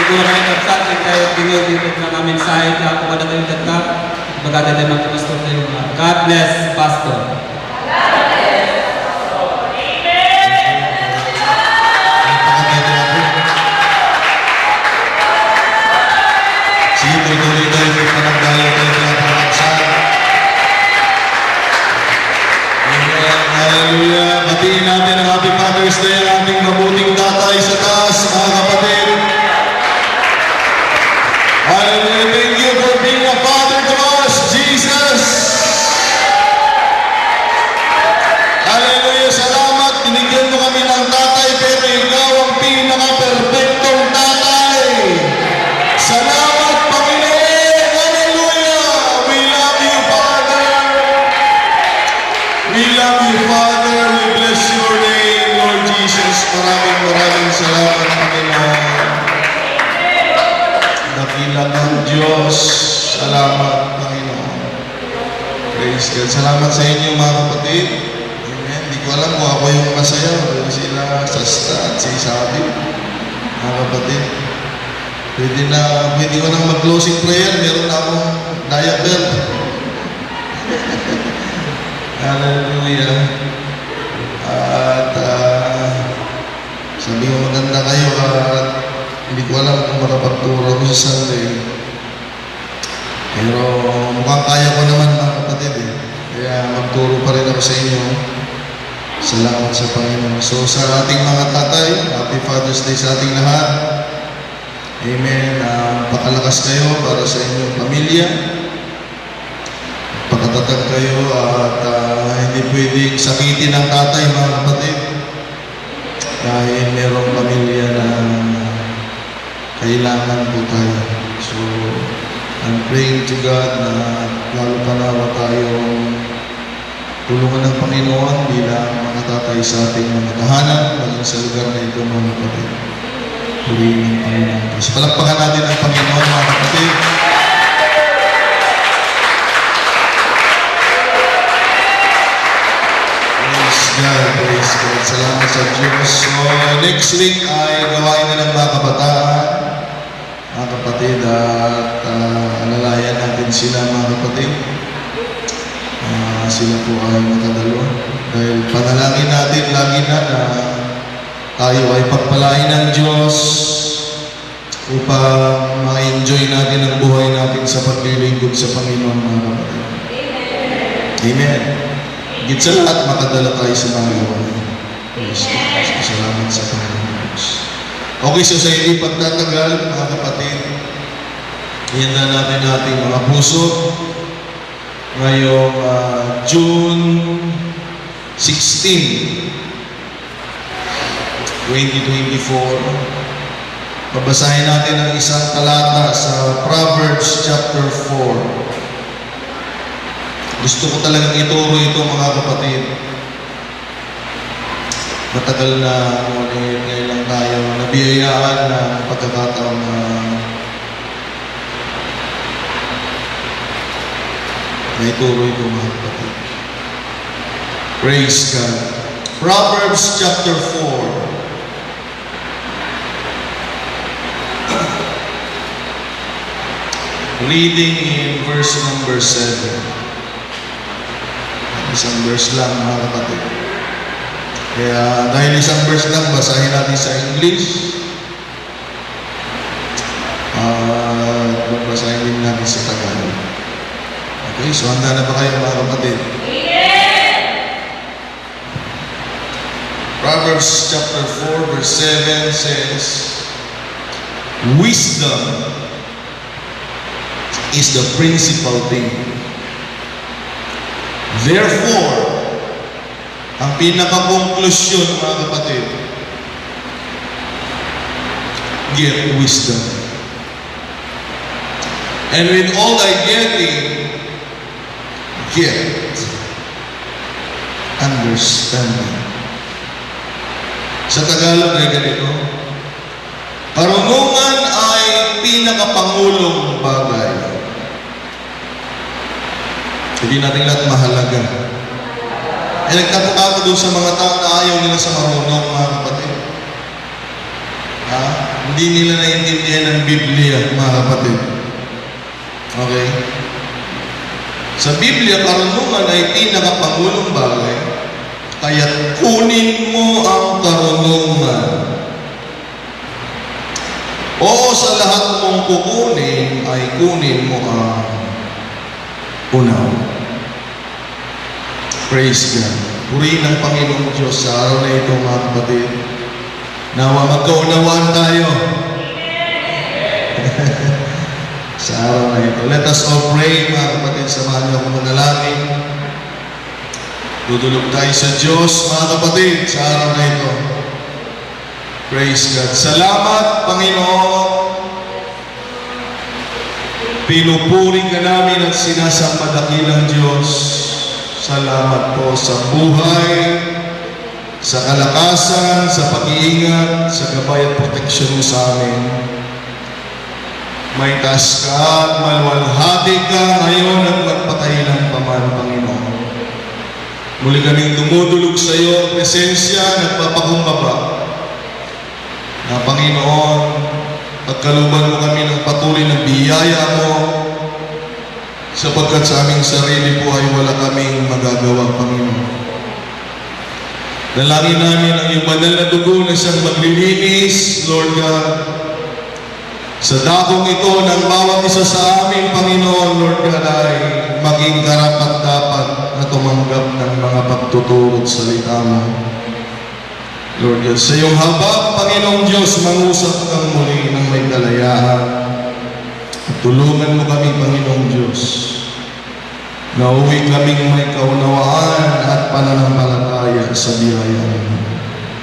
siguro kami kapsat, kayo tingol dito na namin side, ako kada tayo tatap, magkata tayo mga pastor tayo mga. God bless, Pastor. Sige, tuloy tayo may panagdala tayo sa pangkapsat. Amen. Hallelujah. Batiin natin ang Happy Father's Day ang ating mabuting tatay sa taas, mga kapatid. Hallelujah. Thank you for being a father to us, Jesus. Hallelujah. Salamat. Binigyan mo kami ng tatay, pero ikaw ang pinaka-perfectong tatay. Salamat, Panginoon. Hallelujah. We love you, Father. We love you, Father. We bless your name, Lord Jesus. Maraming salamat, Panginoon. Dakila ng Diyos. Salamat, Panginoon. Praise God. Salamat sa inyo, mga kapatid. Amen. Hindi ko alam kung ako yung masaya. Sila, Sasta at si Sabi. Mga kapatid. Pwede ko nang mag-closing prayer. Meron na akong diaper. Hallelujah. At sabi ko maganda kayo at hindi ko alam kung makapagturo ako sa Sunday. Pero mukhang kaya ko naman, mga kapatid eh. Kaya magturo pa rin ako sa inyo. Salamat sa Panginoon. So sa ating mga tatay, Happy Father's Day sa ating lahat. Amen. Pakalakas kayo para sa inyong pamilya. Pakatatag kayo at hindi pwedeng sakitin ang tatay, mga kapatid. Dahil merong pamilya na kailangan po tayo. So, I'm praying to God na lalo pa nawa tayong tulungan ng Panginoon bilang mga tatay sa ating mga tahanan, maging sa lugar na ito, mga kapatid. Purihin ng Panginoon. So, palakpakan natin ang Panginoon, mga kapatid. Praise God. Salamat sa Diyos. So, next week ay gawain na ng mga kabataan, mga kapatid, at alalayan natin sila, mga kapatid. Sila po ay makadalo. Dahil panalangin natin lagi na tayo ay pagpalain ng Diyos upang ma-enjoy natin ang buhay natin sa paglilingkod sa Panginoon, mga kapatid. Amen. Higit sa lahat, makadala tayo sa mga gawain. Yes, salamat sa Panginoon. Okay, so sa hindi pagtatagal, mga kapatid, ihanda natin ating mga puso ngayong June 16, 2024. Babasahin natin ang isang talata sa Proverbs chapter 4. Gusto ko talagang ituro ito, mga kapatid. Matagal na ngayon lang tayo nabiyayaan ng pagkakataon na ituro ito, mga kapatid. Praise God. Proverbs chapter 4. Reading in verse number 7. Isang verse lang, mga kapatid. Kaya dahil isang verse lang, basahin natin sa English. Basahin din natin sa Tagalog. Okay, so handa na ba kayo, mga kapatid? Amen! Proverbs chapter 4 verse 7 says, wisdom is the principal thing. Therefore, ang pinaka-konklusyon, mga kapatid, get wisdom. And with all thy getting, get understanding. Sa Tagalog ay ganito, karunungan ay pinakapangulong bagay. Hindi natin lahat mahalaga. Eh, nagtataka ko doon sa mga tao na ayaw nila sa marunong, mga kapatid. Hindi nila naiintindihan ang Biblia, mga kapatid. Okay? Sa Biblia, karunungan ay pinakapangulong bagay, kaya kunin mo ang karunungan. O sa lahat mong kukunin, ay kunin mo ang unaw. Praise God. Purihin ang Panginoong Diyos sa araw na ito, mga kapatid. Nawa magkaunawaan tayo. Sa araw na ito. Let us all pray, mga kapatid. Samahan niyo ako manalangin. Dudulog tayo sa Diyos, mga kapatid, sa araw na ito. Praise God. Salamat, Panginoon. Pinupuri ka namin at sinasambadakilang Diyos. Salamat po sa buhay, sa kalakasan, sa pag-iingat, sa gabay at proteksyon mo sa amin. May taas ka at maluwalhati ka ngayon at magpatahilan pa man, Panginoon. Muli kaming dumudulog sa iyo ang presensya, nagpapakumbaba. Na Panginoon, pagkaluban mo kami ng patuloy na biyaya mo, sapagkat sa aming sarili po ay wala kaming magagawa, Panginoon. Dalangin namin ang iyong banal na dugo na siyang maglilinis, Lord God, sa dakong ito ng bawat isa sa amin, Panginoon, Lord God, ay maging karapat-dapat na tumanggap ng mga pagtuturo at salita mo. Lord God, sa iyong habag, Panginoong Diyos, mangusap kang muli ng may kalayaan. At tulungan mo kami, Panginoong Diyos, na uwi kaming may kaunawaan at pananampalataya sa biyaya mo.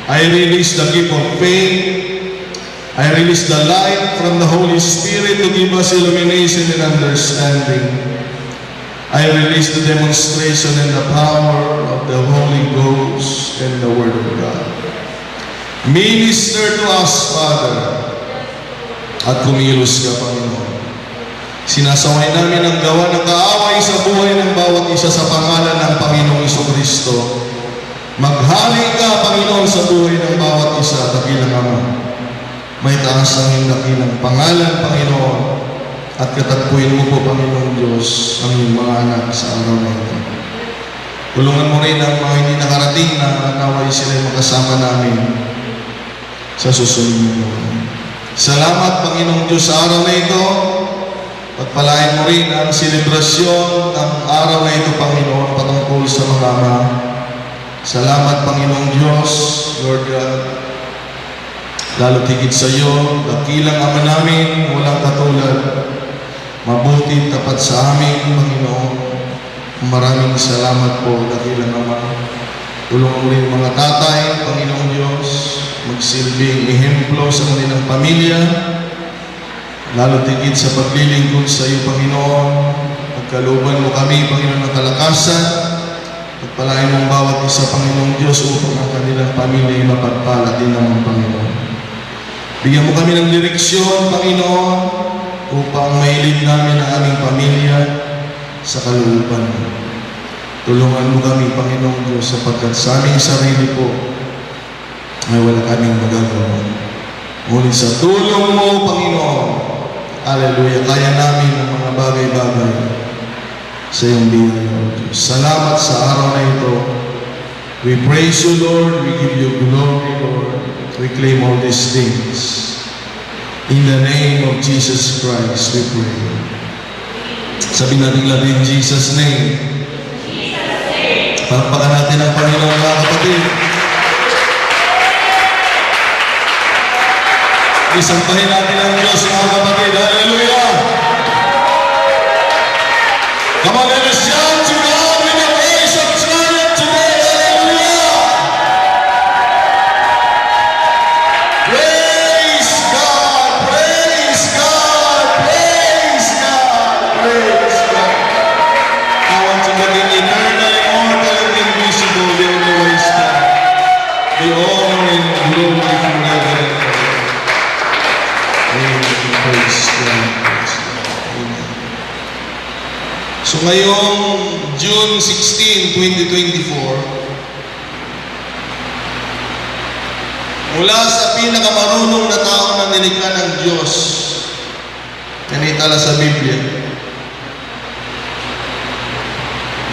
I release the gift of faith. I release the light from the Holy Spirit to give us illumination and understanding. I release the demonstration and the power of the Holy Ghost and the Word of God. Minister to us, Father, at kumilos ka, Panginoon. Sinasaway namin ang gawa ng kaaway sa buhay ng bawat isa sa pangalan ng Panginoong Jesucristo. Maghali ka, Panginoon, sa buhay ng bawat isa, dakilang Ama. May taas ang dakilang pangalan, Panginoon, at katagpuin mo po, Panginoong Diyos, ang iyong mga anak sa araw na ito. Tulungan mo rin ang mga hindi nakarating na naway sila makasama namin sa susunod mo. Salamat, Panginoong Diyos, sa araw na ito. Pagpalain mo rin ang selebrasyon ng araw na ito, Panginoon, patungkol sa mga ama. Salamat, Panginoong Diyos, Lord God. Lalo tigit sa iyo, dakilang Ama namin, walang katulad. Mabuti tapat sa amin, Panginoon. Maraming salamat po, dakilang Ama. Tulungan mo rin mga tatay, Panginoong Diyos, magsilbing ehemplo sa kanilang pamilya. Lalo tigit sa paglilingkod sa iyo, Panginoon. Pagkaluban mo kami, Panginoon, ng kalakasan. Pagpalain mong bawat isa, Panginoong Diyos, upang ang kanilang pamilya ay mapagpala din naman, Panginoon. Bigyan mo kami ng direksyon, Panginoon, upang mailid namin ang aming pamilya sa kalooban mo. Tulungan mo kami, Panginoong Diyos, sapagkat sa aming sarili po ay wala kaming magagawa. Ngunit sa tulong mo, Panginoon, hallelujah, kaya namin ang mga bagay-bagay sa iyong biyaya, O Diyos. Salamat sa araw na ito. We praise you, Lord. We give you glory, Lord. We claim all these things. In the name of Jesus Christ, we pray. Sabi natin lahat in Jesus' name. Palakpakan natin ang Panginoon, mga kapatid. Isampahin natin ang Diyos, mga kapatid. Hallelujah! Come on, let us shout to God with a voice of triumph today. Hallelujah! Praise God! Praise God! Praise God! Praise God! I want to get in eternal, immortal, and invisible, the only wise God. The honor and glory forever and ever. Amen. Praise God. Praise God. Amen. So ngayong June 16, 2024, mula sa pinakamarunong na tao na nilikha ng Diyos. Yan itala sa Biblia.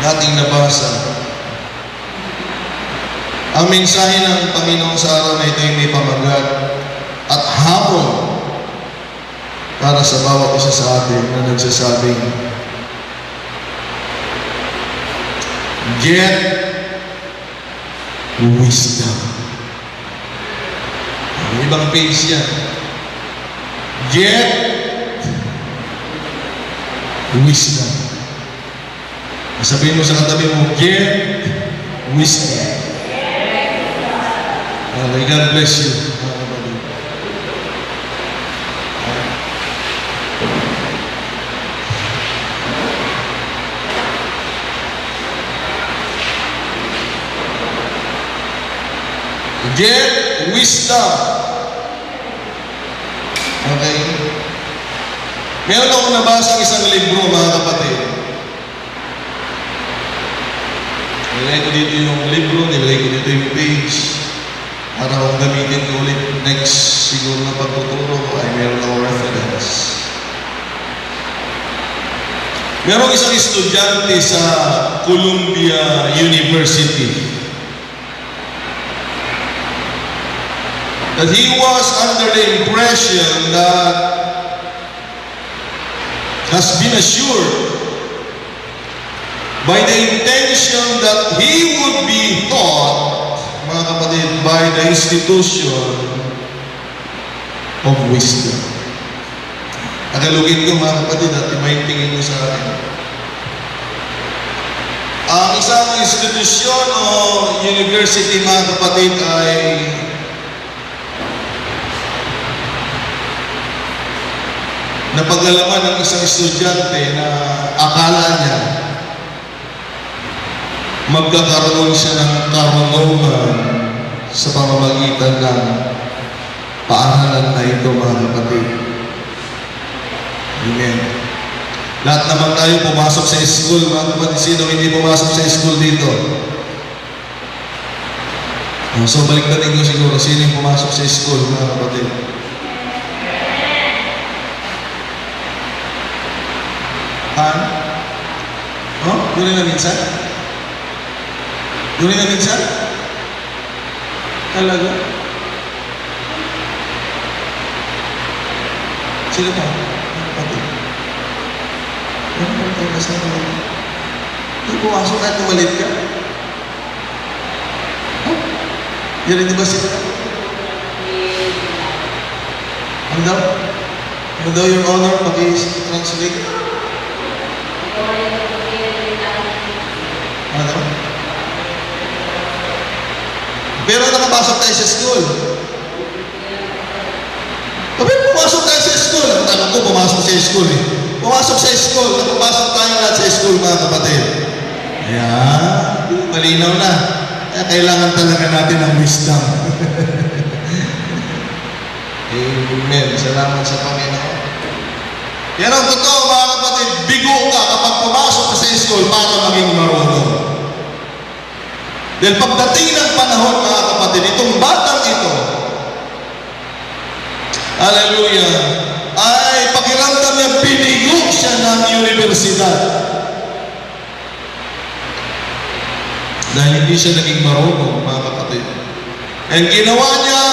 Dating nabasa. Ang mensahe ng Panginoon sa araw na ito ay may pamagat at hamon para sa bawat isa sa atin na nagsasabing, get wisdom. Ang ibang page yan. Get wisdom. Sabihin mo sa katabi mo, get wisdom. Okay, God bless you. Get wisdom. Okay? Meron akong nabasa isang libro, mga kapatid. Nilagay ko dito yung libro, nilagay ko dito yung page. Para kung gamitin ko ulit next siguro na pagtuturo ko ay meron akong reference. Merong isang estudyante sa Columbia University that he was under the impression that has been assured by the intention that he would be taught, mga kapatid, by the institution of wisdom. Tagalogin ko, mga kapatid, at imaintingin mo sa akin. Ang isang institusyon o university, mga kapatid, ay napag-alaman ng isang estudyante na akala niya magkakaroon siya ng karunungan sa pamamagitan ng paaralan na ito, mga kapatid. Amen. Lahat naman tayo pumasok sa school, mga kapatid. Sino hindi pumasok sa school dito? So, baliktarin ko siguro, sino yung pumasok sa school, mga kapatid? Oh, yun na minsan? Yun na minsan? Talaga? Sino pa? Pati. Ano pa tayo kasama? Hindi pumasok kahit tumalit ka? Oh? Yan rin ba sila? Ano daw? Ano daw yung honor? Pag-i-translate? Ano daw? Pero nakapasok tayo sa school. Pero pumasok tayo sa school. Ang tanong ko, pumasok sa school eh. Pumasok sa school. Nakapasok tayo lahat sa school, mga kapatid. Ayan. Malinaw na. Kaya kailangan talaga natin ng wisdom. Amen. Salamat sa Panginoon. Yan ang totoo, mga kapatid. Bigo ka kapag pumasok ka sa school para maging marunong. Dahil pagdating ng panahon, mga kapatid, itong batang ito, hallelujah, ay pakiramdam niya, binigo siya ng universidad. Dahil hindi siya naging marunong, mga kapatid. Ang ginawa niya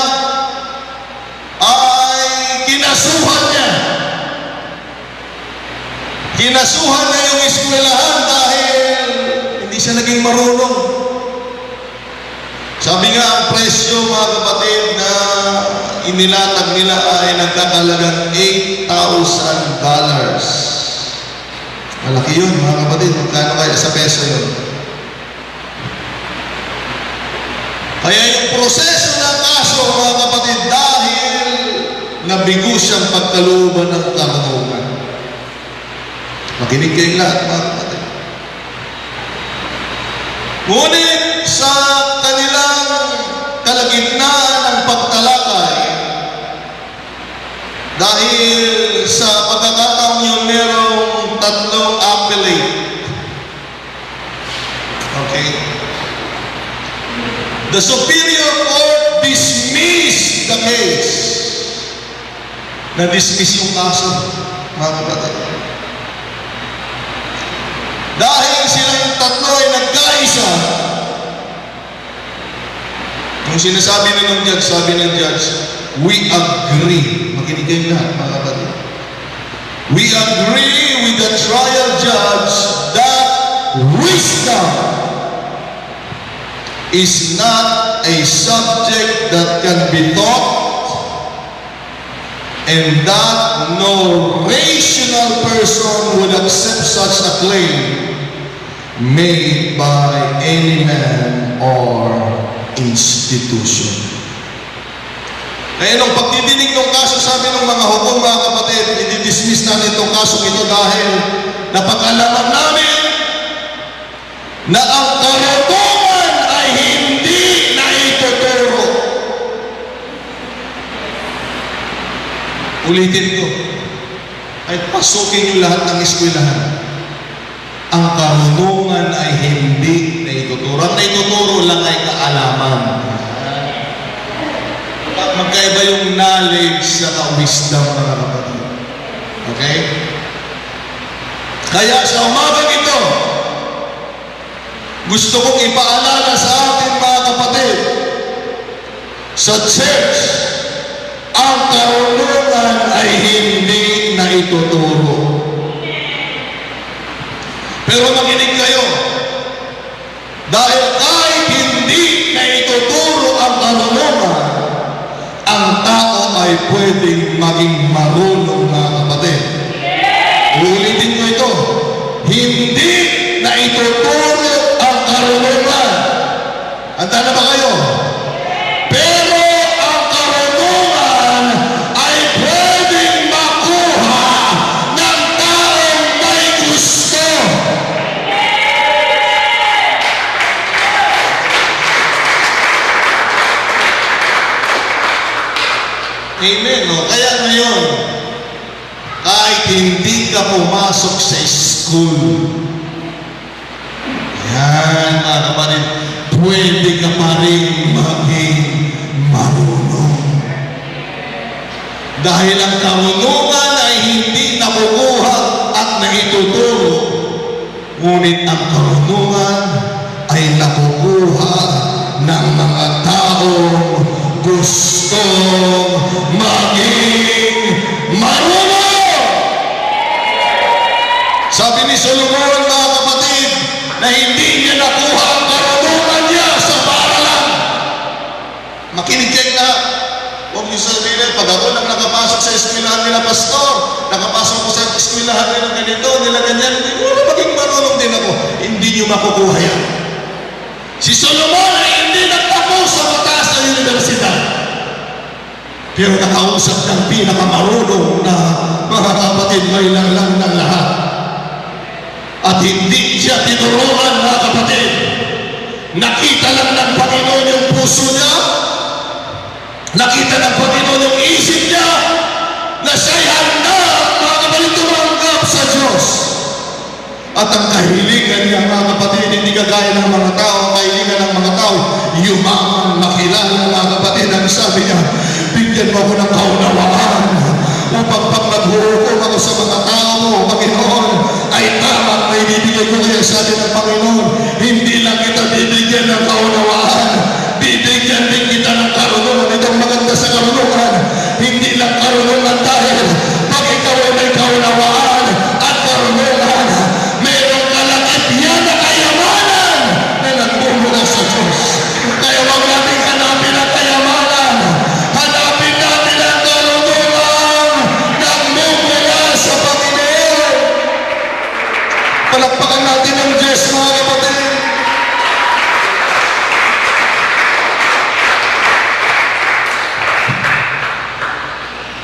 ay kinasuhan niya. Kinasuhan niya yung eskwelahan dahil hindi siya naging marunong. Sabi nga, ang presyo, mga kapatid, na inilatag nila ay nagkakalagang $8,000. Malaki yun, mga kapatid. Magkano kaya sa peso yun? Kaya yung proseso ng kaso, mga kapatid, dahil nabigo siyang pagkalooban ng karunungan. Makinig kayong lahat, mga kapatid. Ngunit sa kanilang kalagitnaan ng pagtalakay, dahil sa pagkakataong yun, merong tatlong appellate. Okay? The Superior Court dismissed the case. Na-dismiss yung kaso, mga kapatid. Dahil silang tatlo ay nagkaisa, yung sinasabi ng judge, sabi ng judge, we agree. Makinig kayo lahat, mga kapatid. We agree with the trial judge that wisdom is not a subject that can be taught, and that no rational person would accept such a claim made by any man or institution. Kaya nung pagdidinig ng kaso, sabi ng mga hukom, mga kapatid, i-dismiss natin itong kaso ito dahil napag-alaman namin na ang karunungan ay hindi na ituturo. Ulitin ko, ay pasukin niyo lahat ng eskwelahan. Ang karunungan ay hindi na ituturo. Ang na ituturo lang ay kaalaman. Magkaiba yung knowledge sa wisdom, mga kapatid. Okay? Kaya sa umagang ito, gusto kong ipaalala sa atin, mga kapatid, sa church, ang karunungan ay hindi na ituturo. Pero makinig kayo, dahil kahit hindi na ituturo ang karunungan, ang tao ay pwedeng maging marunong, mga kapatid. Ulitin ko ito, hindi na ituturo ang karunungan. Handa na ba kayo? Pero ang karunungan ay pwedeng makuha ng taong may gusto. Amen. No? Kaya ngayon, kahit hindi ka pumasok sa school, yan, mga kapatid, pwede ka pa rin maging marunong. Dahil ang karunungan ay hindi nakukuha at naituturo, ngunit ang karunungan ay nakukuha ng mga taong gustong maging marunong. Sabi ni Solomon, mga kapatid, na hindi niya nakuha ang karunungan niya sa paaralan. Makinig kayo na, huwag niyo sabihin, pag ako lang nakapasok sa eskwelahan nila, pastor, nakapasok ko sa eskwelahan nila ganito, nila ganyan, wala maging marunong din ako. Hindi niyo makukuha yan. Si Solomon ay hindi nagtapos sa mataas na universidad. Pero nakausap ng pinakamarunong na mga kapatid, may lang ng lahat. At hindi siya tinuruan, mga kapatid. Nakita lang ng Panginoon yung puso niya. Nakita ng Panginoon yung isip niya na siya'y handa, mga kapatid, tumanggap sa Diyos. At ang kahilingan niya, mga kapatid, hindi kagaya ng mga tao. Ang kahilingan ng mga tao, yumaman, makilala, mga kapatid. Ang sabi niya, bigyan mo ako ng kaunawaan upang pag naghuhukom ako sa mga tao mo, Panginoon, ay tamang may bibigyan ko kaya sa atin ng Panginoon. Hindi lang kita bibigyan ng kaunawaan, bibigyan din kita ng karunungan. Itong maganda sa karunungan, hindi lang karunungan dahil pag ikaw ay may kaunawaan at karunungan, mayroong kalakip yan na kayamanan na nagmumula sa Diyos. Kaya wag natin hanapin ang kayamanan, hanapin natin ang karunungan nagmumula sa Panginoon. Palakpakan natin ang Diyos, mga kapatid.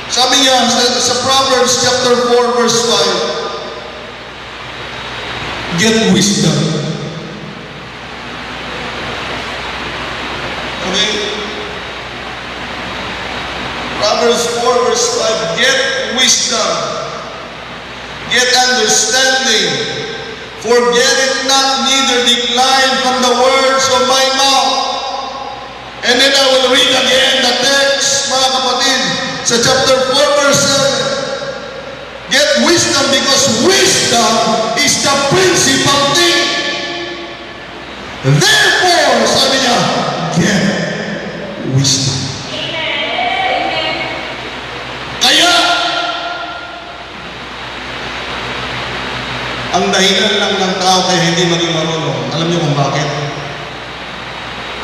Sabi niya sa Proverbs chapter 4 verse 5, get wisdom. Okay? Proverbs 4 verse 5, get wisdom, get understanding, forget it not, neither decline from the words of my mouth. And then I will read again the text, mga Sa chapter 4, verse 7, get wisdom because wisdom is the principal thing. Therefore, sabi niya, get wisdom. Kaya, ang dahilan lang ng tao kaya hindi maging marunong, alam niyo kung bakit?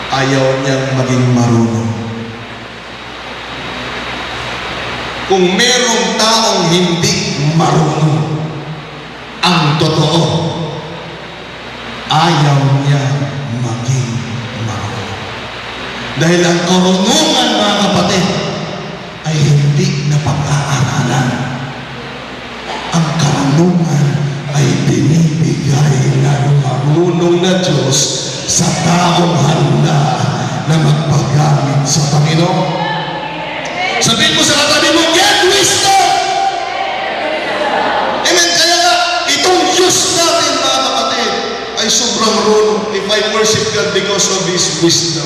Ayaw niyang maging marunong. Kung merong taong hindi marunong, ang totoo, ayaw niya maging marunong. Dahil ang karunungan, mga kapatid, ay hindi na pag-aaralan. Ang karunungan ay binibigay ng marunong na Diyos sa taong handa na magpagamit sa Panginoon. Sabihin mo sa katabi mo, get wisdom! Amen. Kaya nga, itong Diyos natin, mga kapatid, ay sobrang marunong. If I worship God because of His wisdom.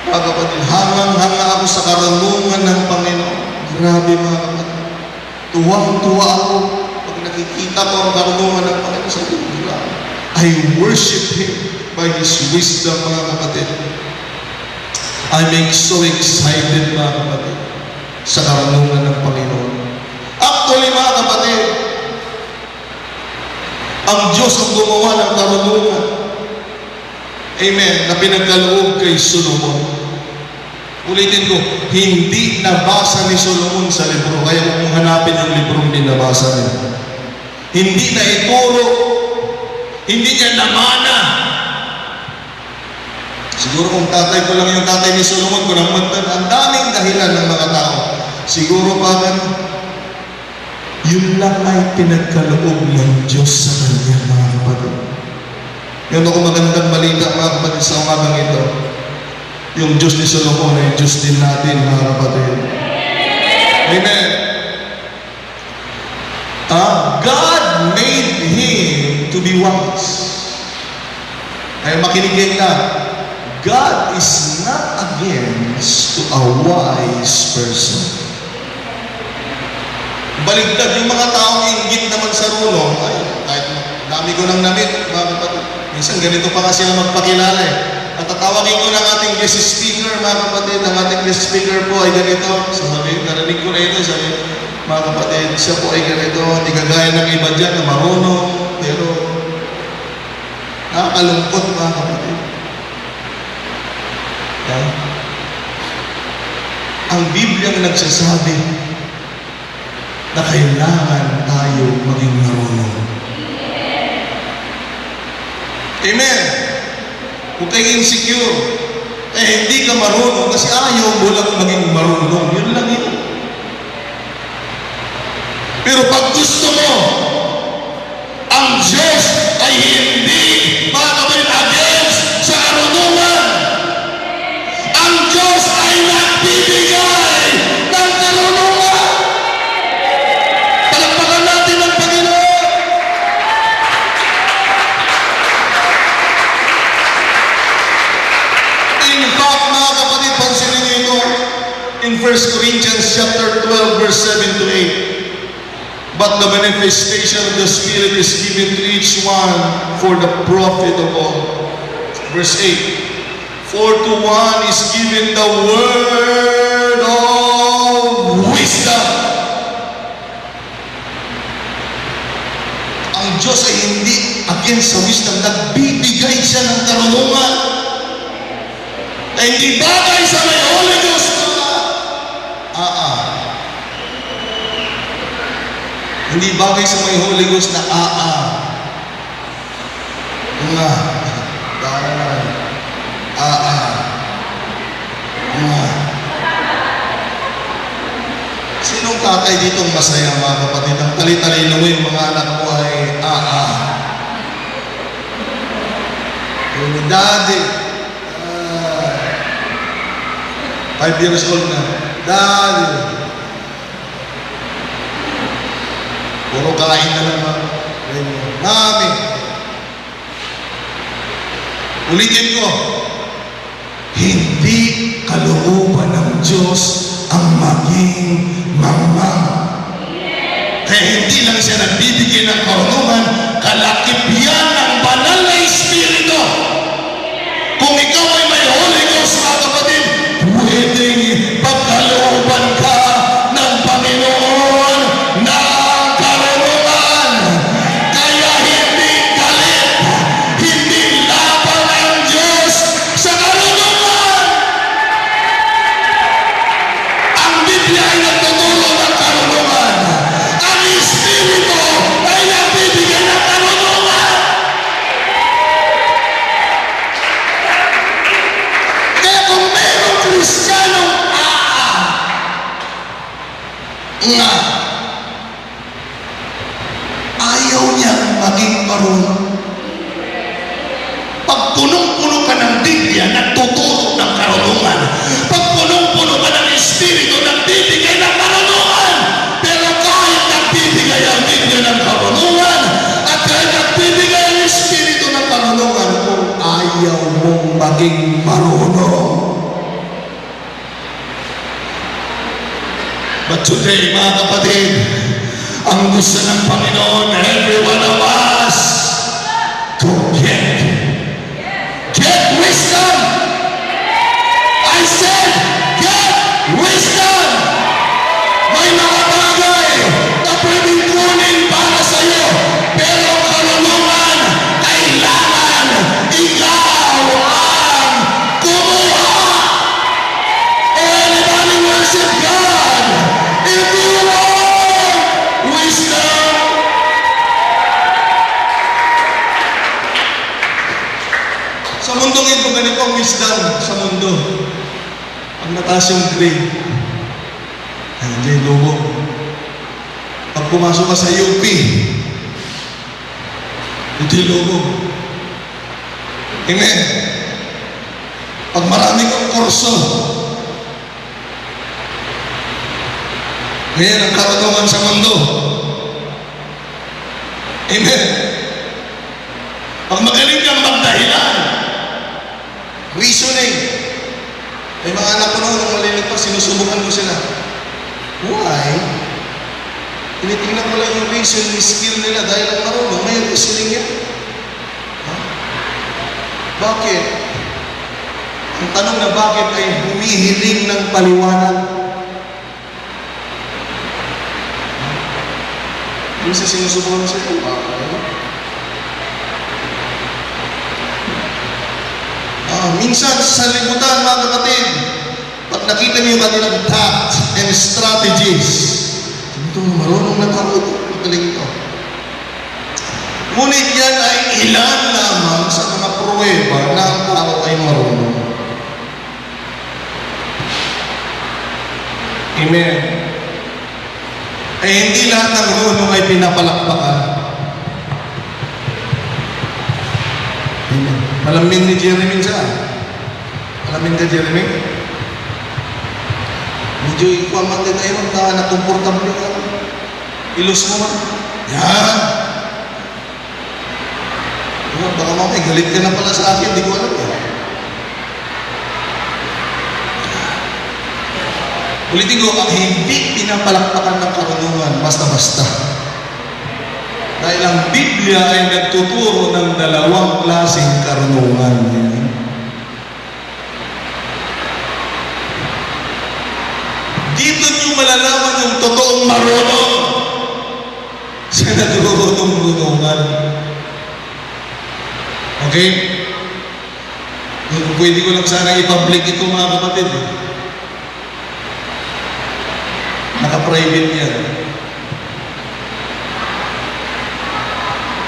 Mga kapatid, hangang-hanga ako sa karunungan ng Panginoon. Grabe, mga kapatid. Tuwang-tuwa ako pag nakikita ko ang karunungan ng Panginoon sa Biblia. I worship Him by His wisdom, mga kapatid. I'm so excited, mga kapatid, sa karunungan ng Panginoon. Actually, mga kapatid, ang Diyos ang gumawa ng karunungan. Amen. Na pinagkaloob kay Solomon. Ulitin ko, hindi nabasa ni Solomon sa libro. Kaya kung hanapin yung librong binabasa niya. Hindi na ituro. Hindi niya namana. Siguro kung tatay ko lang yung tatay ni Solomon, kung ang daming dahilan ng mga tao. Siguro pa yun lang ay pinagkaloob ng Diyos sa kanya, mga kapatid. Yun ako magandang balita, mga kapatid, sa umagang ito. Yung Diyos ni Solomon ay Diyos din natin, mga kapatid. Amen. God made him to be wise. Ay makinig na. God is not against to a wise person. Baligtad yung mga taong inggit naman sa rulong, ay, kahit dami ko nang namit, mga kapatid. Minsan ganito pa nga sila magpakilala eh. At tatawagin ko ng ating guest speaker, mga kapatid, ang ating guest speaker po ay ganito. Sabi, narinig ko na ito, sabi, mga kapatid, siya po ay ganito, hindi kagaya ng iba dyan na marunong, pero nakakalungkot, mga kapatid. Ang Biblia ang nagsasabi na kailangan tayo maging marunong. Amen. Huwag kayo insecure. Hindi ka marunong kasi ayaw mo lang maging marunong. Yun lang yun. Pero pag gusto mo, ang Diyos ay hindi makakabalik against sa karunungan. Ang Diyos ay nagbibigay ng karunungan. Palakpakan natin ang Panginoon. In fact, mga kapatid, pansinin niyo ito in 1 Corinthians chapter 12, verse 7 to 8. But the manifestation of the Spirit is given to each one for the profit of all. Verse 8. For to one is given the word of wisdom. Ang Diyos ay hindi against sa wisdom. Nagbibigay siya ng karunungan. Ay hindi bagay sa may Holy Ghost. Hindi bagay sa may Holy Ghost na Sinong tatay ditong masaya, mga kapatid? Ang tali-talino mo yung mga anak mo ay yung daddy 5 years old na, daddy, puro kain na lang, mami. Ulitin ko, hindi kalooban ng Diyos ang maging mamang. Kaya hindi lang siya nagbibigay ng karunungan, kalakip yan ng banal na Espiritu. Kung ikaw ay may Holy Ghost, mga kapatid, pwedeng pagkalooban ka ng Panginoon ng karunungan. Kaya hindi galit, hindi laban ang Diyos sa karunungan. Ang Biblia ay nagtuturo ng karunungan. Ang Espiritu ay nagbibigay ng karunungan. Kaya kung mayroong Kristiyanong nga ayaw niyang maging marunong, pag punong-puno ka ng Biblia, nagtuturo ng karunungan. Pag punong-puno ka ng Espiritu, nagbibigay ng karunungan. Pero kahit nagbibigay ang Biblia ng karunungan, at kahit nagbibigay ang Espiritu ng karunungan, kung ayaw mong maging marunong. But today, mga kapatid, ang gusto ng Panginoon, every one of us, to get wisdom. I said, get wisdom. May mga bagay na pwedeng kunin para sa iyo, pero karunungan, kailangan ikaw ang kumuha. Anybody worship God? If you want wisdom, sa mundong ito, ganito ang wisdom sa mundo. Ang mataas yung grade. Ay, hindi, lobo. Pag pumasok ka sa UP, hindi, lobo. Amen. Pag marami kang kurso, ngayon ang karunungan sa mundo. Amen. Pag magaling kang magdahilan, reasoning. May mga anak ko noon, nung malilit pa, sinusubukan ko sila. Why? Tinitingnan ko lang yung reasoning skill nila dahil ang marunong. Ngayon, reasoning yan. Bakit? Ang tanong na bakit ay humihiling ng paliwanag. Yung sa sinusubukan ko sila, minsan sa libutan, mga kapatid, pag nakita niyo yung kanilang tact and strategies, ito, marunong na tao ito, magaling ito. Ngunit yan ay ilan lamang sa mga pruweba na ang tao ay marunong. Amen. Ay hindi lahat ng marunong ay pinapalakpakan. Amen. Malamin ni Jeremy saan? Malamin ka, Jeremy? Medyo ikuaman din tayo na komportable ka. Ilos mo man. Yan. Baka mamay, galit ka na pala sa akin, hindi ko alam eh. Ulitin ko, ang hindi pinapalakpakan ng karunungan, basta-basta. Dahil ang Biblia ay nagtuturo ng dalawang klaseng karunungan. Dito niyo malalaman yung totoong marunong sa nagtutulong-tulungan. Okay? Pwede ko lang sana i-public ito, mga kapatid. Naka-private yan.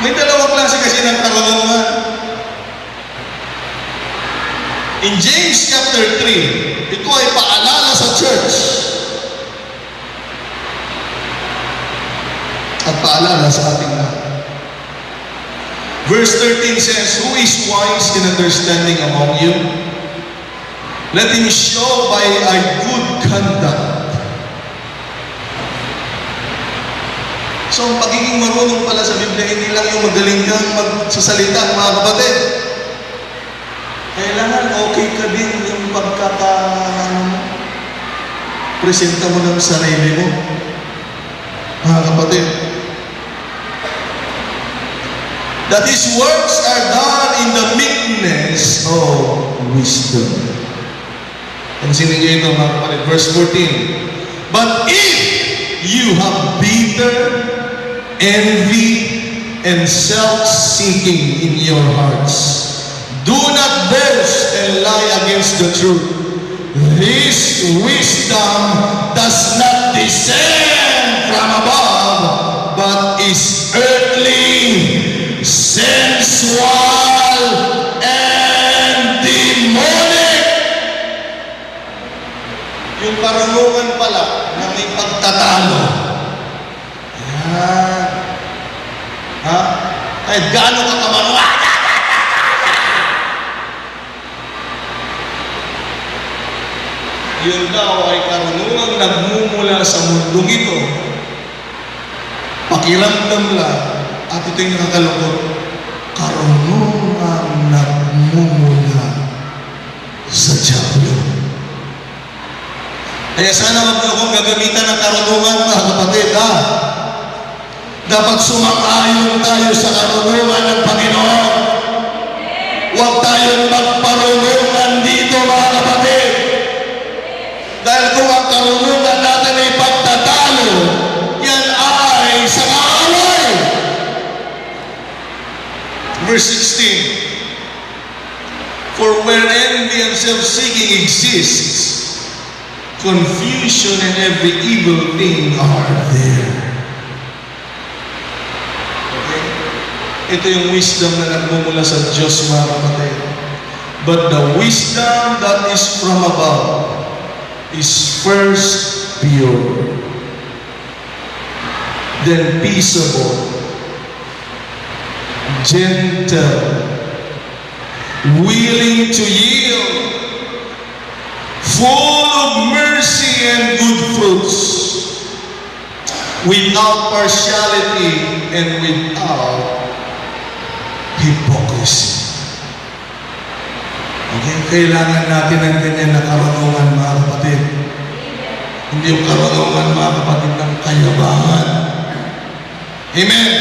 May dalawang klase kasi ng karunungan. In James chapter 3, ito ay paalala sa church. At paalala sa ating lahat. Verse 13 says, "Who is wise in understanding among you? Let him show by a good conduct." So, ang pagiging marunong pala sa Biblia, hindi lang yung magaling kang magsasalita, mga kapatid. Kailangan okay ka din yung presenta mo ng sarili mo. Mga kapatid, that His works are done in the meekness of wisdom. Pansinin niyo ito, mga kapatid. Verse 14. But if you have bitter envy and self-seeking in your hearts, do not boast and lie against the truth. This wisdom does not descend from above, but is earthly, sensual, and demonic. Yung karunungan pala na may pagtatalo. Ayan. Ha? Kahit gaano ka kamarunong, yun daw ay karunungang nagmumula sa mundong ito. Pakiramdam lang, at ito yung nakakalungkot, karunungang nagmumula sa Diablo. Kaya sana wag akong gagamitan ng karunungan, mga kapatid, ha? Dapat sumang-ayon tayo sa karunungan ng Panginoon. Huwag tayong magparunungan dito, mga kapatid. Dahil kung ang karunungan natin ay pagtatalo, yan ay sa kaaway. Verse 16. For where envy and self-seeking exists, confusion and every evil thing are there. Okay? Ito yung wisdom na nagmumula sa Diyos, mga kapatid. But the wisdom that is from above is first pure, then peaceable, gentle, willing to yield, full of mercy and good fruits, without partiality and without hypocrisy. Okay? Kailangan natin ng ganyan na karunungan, mga kapatid. Hindi yung karunungan, mga kapatid, ng kayabangan. Amen?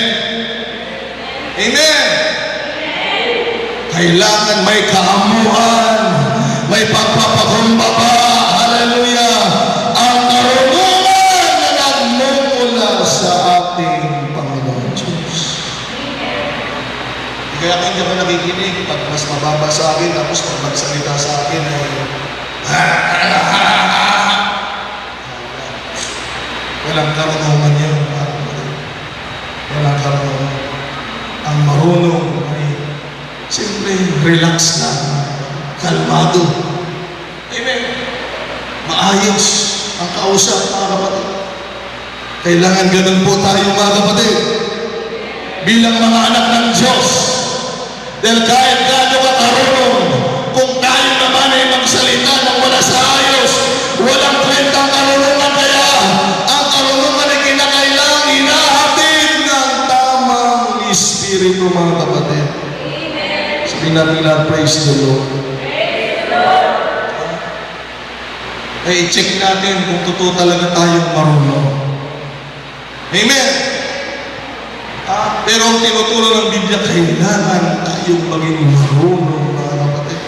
Amen? Kailangan may kaamuhan, may pagpapakumbaba. Hallelujah! Ang karunungan na nagmumula sa ating Panginoon Diyos. Kaya kung hindi ako nakikinig, pag mas mababa sa akin, tapos pag magsalita sa akin ay walang karunungan yun. Walang karunungan. Ang marunong ay siyempre relax na, kalmado. Amen. Maayos ang kausap, mga kapatid. Kailangan ganun po tayo, mga kapatid. Bilang mga anak ng Diyos. Dahil kahit gaano ka karunong, kung tayo naman ay magsalita ng wala sa ayos, walang kwentang karunungan. Kaya ang karunungan ay kinakailangan hinahatid ng tamang Espiritu, mga kapatid. Sabihin natin lang, praise the Lord. Ay i-check natin kung totoo talaga tayong marunong. Amen. Pero ang tinuturo ng Biblia, kailangan tayong maging marunong, mga kapatid.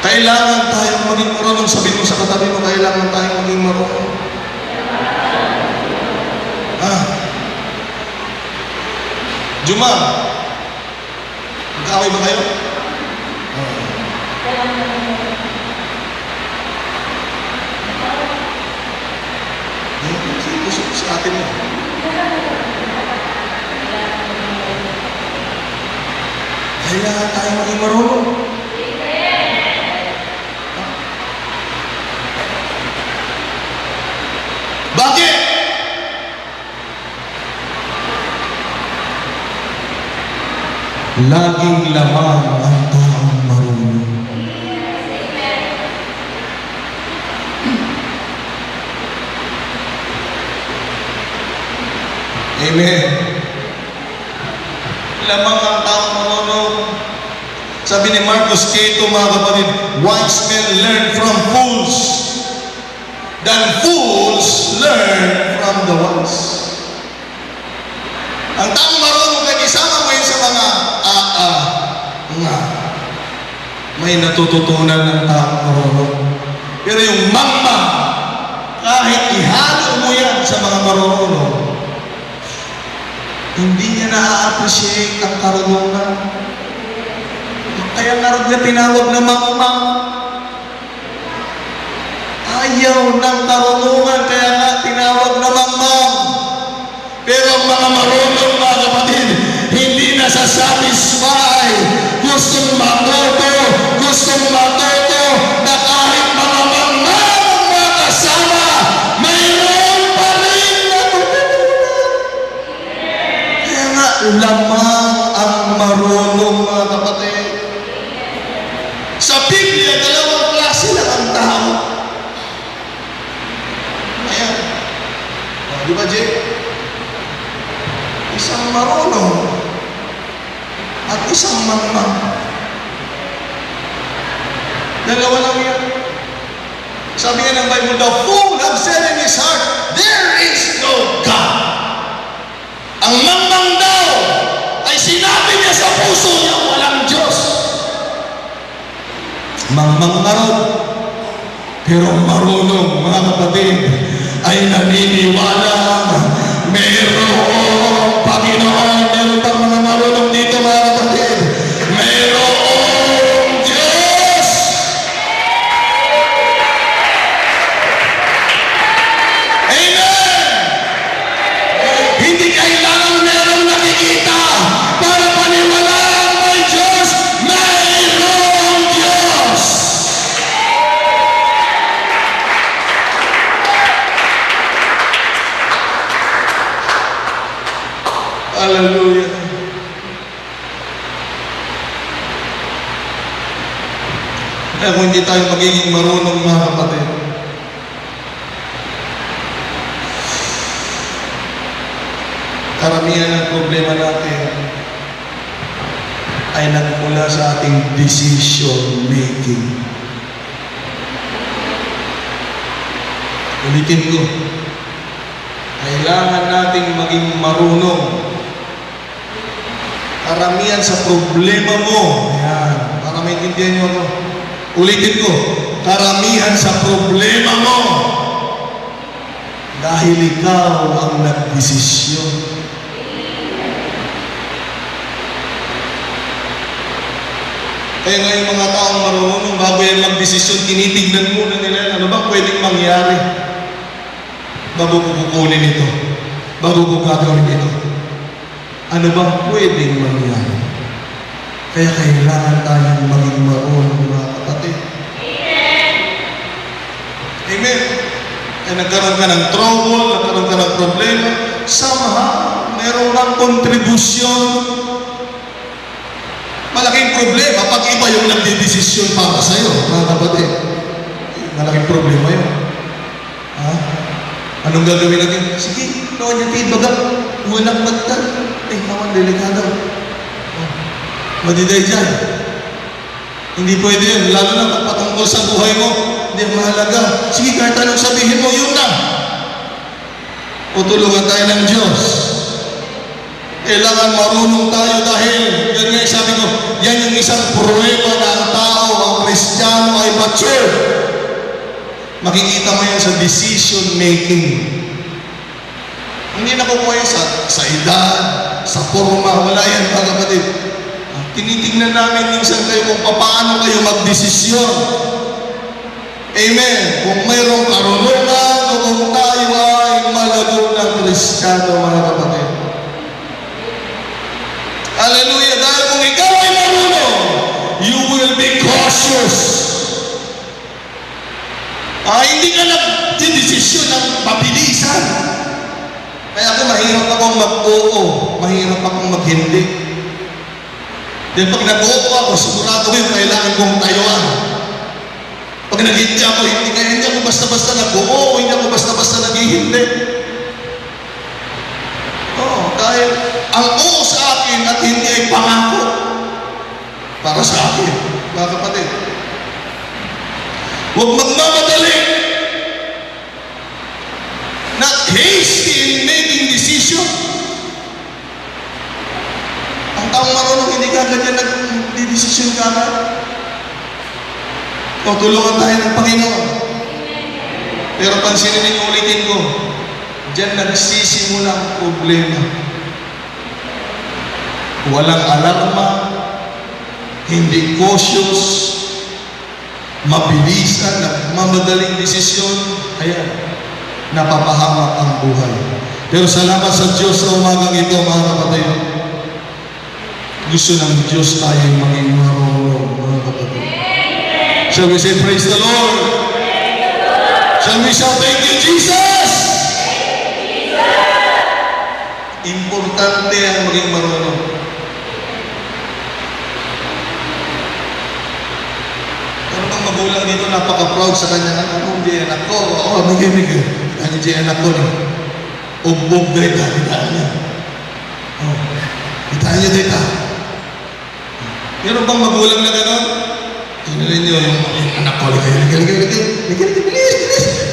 Kailangan tayong maging marunong. Sabihin mo sa katabi mo, kailangan tayong maging marunong. Juma, magkaway ba kayo? Sa atin mo. Kailangan tayo maging marunong. Bakit? Laging lamang ang taong marunong. Amen. Lamang ang taong marunong. Sabi ni Marcos Cato, mga kapatid, wise men learn from fools, than fools learn from the wise. Ang taong marunong kay isama mo yun sa mga nga. May natututunan ng taong marunong. Pero yung mangmang, kahit ihalo mo yan sa mga marunong, hindi niya na-appreciate ang karunungan. Kaya nga niya tinawag na mangmang. Ayaw ng karunungan, kaya nga tinawag na mangmang. Pero ang mga marunong, mga kapatid, hindi nasasatisfy. Gustong matuto na kahit mga mangmang mga kasama, mayroon pa rin natutunan. Kaya nga, lamang ang marunong, mga kapatid. Sa Biblia, dalawang klase lang ang tao. Ayan. Di ba, Jay? Isang marunong at isang mangmang. Dalawa lang yan. Sabi nga ng Bible, the fool have said in his heart, there is no God. Ang mangmang daw ay sinabi niya sa puso niya, walang Diyos. Mangmang na ron. Pero marunong, mga kapatid, ay naniniwala mayroong Panginoon. Meron pang mga marunong dito, mga kapatid. Mayroong Diyos. Amen! Hindi kailangan merong nakikita para paniwalaan may Diyos. Mayroong Diyos. Hallelujah. Kaya kung hindi tayo magiging marunong, mga kapatid, karamihan ng problema natin ay nagmula sa ating decision making. Ulitin ko, kailangan nating maging marunong. Karamihan sa problema mo, ayan, para maintindihan nyo ako. Ulitin ko, karamihan sa problema mo, dahil ikaw ang nagdesisyon. Kaya nga yung mga taong marunong, bago yan magdesisyon, tinitignan muna nila, ano ba pwedeng mangyari? Bago ko kukunin ito, bago ko gagawin ito. Ano bang pwedeng mangyari? Kaya kailangan tayong maging marunong, mga kapatid. Amen! Amen! Kaya nagkaroon ka ng trouble, nagkaroon ka ng problema, somehow, meron kang kontribusyon. Malaking problema pag iba yung nagdidesisyon para sa'yo, mga kapatid. Malaking problema yun. Ha? Anong gagawin natin? Sige, noon yung tibaga, walang magdal. Naman, delikado. Madiday dyan. Hindi pwede yun. Lalo na pagpatungkol sa buhay mo, hindi mahalaga. Sige, kahit anong sabihin mo, yun na. O tulungan tayo ng Diyos. Kailangan marunong tayo dahil, yan nga sabi ko, yan yung isang pruweba na ang tao, ang Kristiyano ay mature. Makikita mo yan sa decision making. Hindi nakukuha yan sa edad, sa forma, wala yan, mga kapatid. Tinitingnan namin minsan kayo kung paano kayo magdesisyon. Amen. Kung mayroong karunungan o kung tayo ay malago ng Kristiyano, mga kapatid. Hallelujah. Dahil kung ikaw ay marunong, you will be cautious. Hindi ka nagdidesisyon ng mabilisan. Kaya ako mahirap akong mag-oo, mahirap akong mag-hindi. Dahil pag nag-oo ako, sigurado ko yung kailangan kong tayuan. Pag nag-hindi ako, hindi ako basta-basta nag-oo, hindi ako basta-basta nag-hindi. Dahil ang oo sa akin at hindi ay pangako para sa akin, mga kapatid. Huwag magmamadali. Not hasty in making decision. Ang taong marunong, hindi ka ganyan nagdidesisyon ka na. O, tulungan tayo ng Panginoon. Pero pansinin ninyo, ulitin ko, diyan nagsisimula ang problema. Walang alarma, hindi cautious, mabilisan, madaling desisyon, kaya napapahamak ang buhay. Pero salamat sa Diyos sa umagang ito, mga kapatid. Gusto ng Diyos tayo maging marunong, mga kapatid. Shall we say, praise the Lord? Shall we shout, thank you, Jesus? Importante ang maging marunong. Pero bang magulang dito, napaka-proud sa kanya, ano, hindi anak ko. Oo, migay. Ano di anak ko, no? Ugbog dito, kitaan niya. Oh, kitaan niyo dito. Meron bang magulang na gano'n? Tingnan niyo yung anak ko, ligay,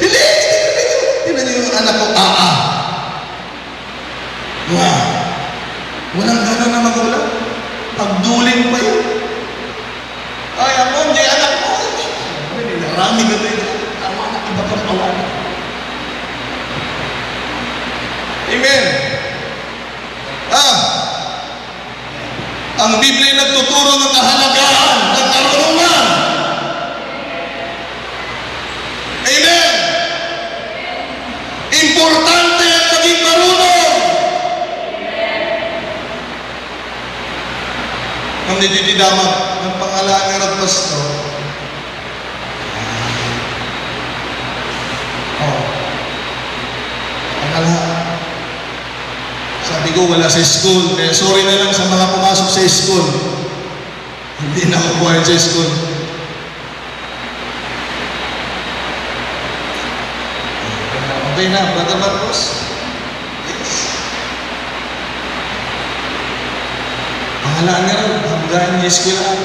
bilis! Tingnan niyo yung anak ko, Wow! Walang gano'n na magulang. Pagduling pa yun. Ay, ako, hindi anak ko. Marami ka dito. Tama na, iba kang awan. Amen. Ang Biblia nagtuturo ng kahalagahan ng karunungan. Amen. Importante ang maging marunong. Ang nitididamat ng pangalan ng pastor. Sabi ko, wala sa school. Kaya sorry na lang sa mga pumasok sa school. Hindi na ako buhay sa school. Okay na, Brother Marcos? Yes. Pangalaan nga rin, hanggang niya eskwelahan.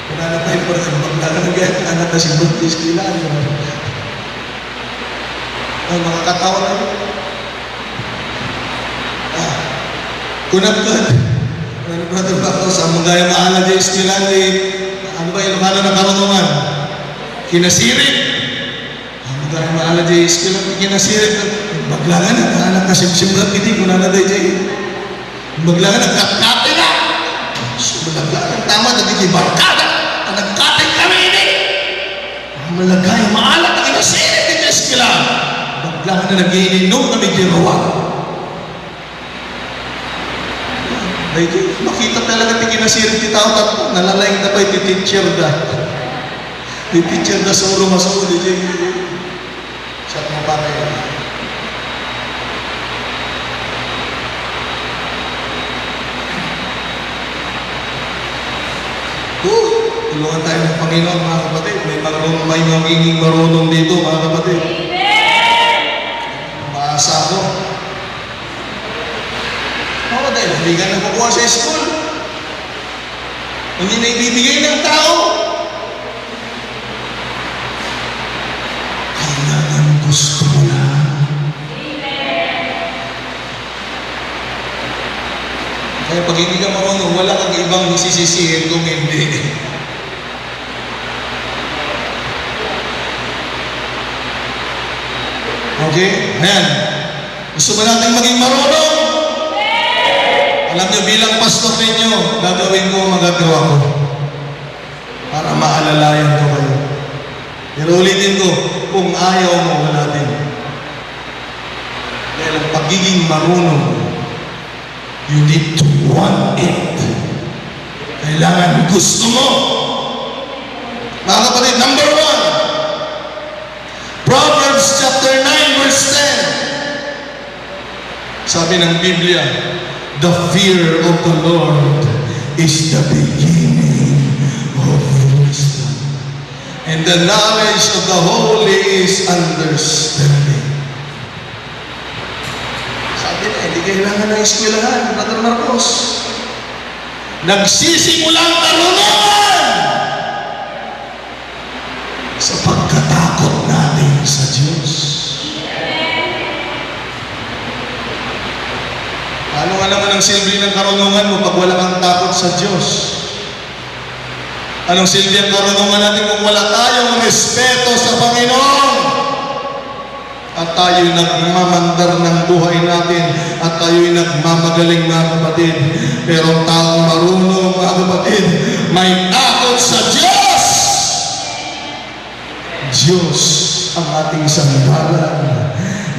Wala na tayo pa rin, maglalagay, anak na si Brother eskwelahan. Mga katawa na yun. Kunat-kunat. Brother Marcos, ang mga maalag yung eskwelahan, ano ba yung lokano ng karunungan? Kinasirit. Ang mga maalag yung eskwelahan, kinasirit. Baglangan na, anak na simsimrat hindi, kung na day dyan. Baglangan na, kakate na. Baglangan, tama, nagiging barkada. Nagkate kami ini. Ang malagay, maalag na kinasirit yung eskwelahan. Baglangan na nag-iinom na may ginawa. Makita talaga ti kinasirit ti tao tapos nalalayang na ba ti teacher da. Ti teacher da suro masuro di jay. Siya mo pa kayo. Tulungan tayo ng Panginoon, mga kapatid. May magiging marunong dito, mga kapatid. Maasa ko. Dahil hindi ka nakukuha sa school. Hindi na ibibigay ng tao. Kailangan gusto mo lang. Kaya pag hindi ka marunong, wala kang ibang sisisihin kung hindi. Okay? Ayan. Gusto ba natin maging marunong? Alam niyo, bilang pastor ninyo, gagawin ko, magagawa ko. Para maalalayan ko kayo. Pero ulitin ko, kung ayaw mo, wala din. Dahil ang pagiging marunong, you need to want it. Kailangan gusto mo. Mga kapatid, number 1. Proverbs chapter 9, verse 10. Sabi ng Biblia, the fear of the Lord is the beginning of wisdom. And the knowledge of the holy is understanding. Sabi na, hindi kailangan ng eskwelahan, Brother Marcos. Nagsisimulang karunungan sa pagkatakot natin sa Diyos. Ano nga naman ang silbi ng karunungan mo pag wala kang takot sa Diyos? Anong silbi ang karunungan natin kung wala tayong respeto sa Panginoon? At tayo'y nagmamandar ng buhay natin at tayo'y nagmamagaling, mga kapatid. Pero ang taong marunong, mga kapatid, may takot sa Diyos! Diyos ang ating sandalan.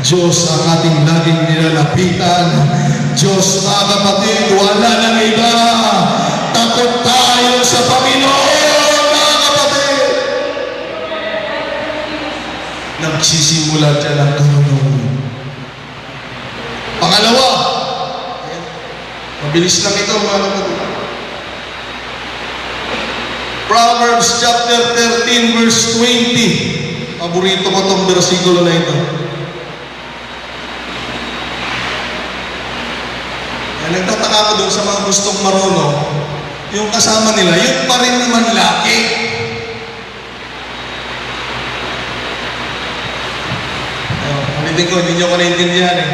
Diyos ang ating laging nilalapitan. Diyos, mga kapatid, wala nang iba. Takot tayo sa Panginoon, mga kapatid. Nagsisimula dyan ang karunungan. Pangalawa, mabilis lang ito, mga kapatid. Proverbs chapter 13 verse 20. Paborito ko itong versikulo na ito. Nagtataka ko doon sa mga gustong marunong, yung kasama nila, yun pa rin naman laki. Ulitin ko, hindi nyo ko naintindihan eh.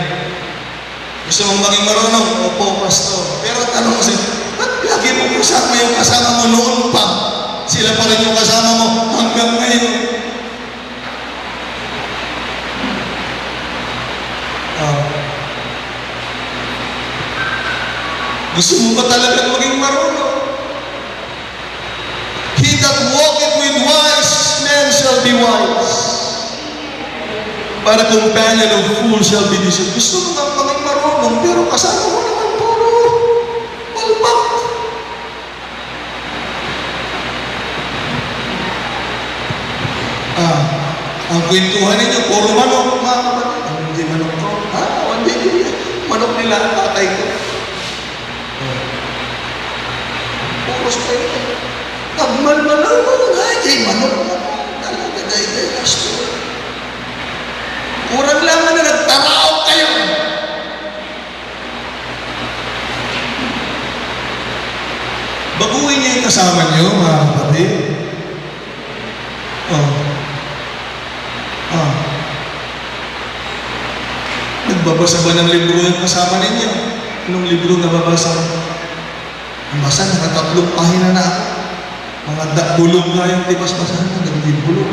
Gusto mong maging marunong? Opo, pastor. Pero tanong ko sa'yo, ba't lagi mo kasama yung kasama mo noon pa? Sila pa rin yung kasama mo hanggang ngayon. Gusto mo ba talagang maging marunong? He that walketh with wise men shall be wise. But a companion of fools shall be deceived. Gusto mo nga maging marunong, pero kasama mo naman puro palpak. Ang kwentuhan ninyo, puro manok, mga kapatid. Hindi manok ko. Hindi. Manok nila ang tatay ko. Puros kayo. Pagmalmalaw mo ng hajay, manok mo. Talaga, day, pastor. Kurang lang na nagtaraok kayo. Baguhin niyo yung kasama niyo, mga kapatid. Nagbabasa ba ng libro yung kasama ninyo? Anong libro nababasa? Ang basa, nakatatlong pahina na ako. Mga bulog nga yung tibas-basahan na, naging bulog.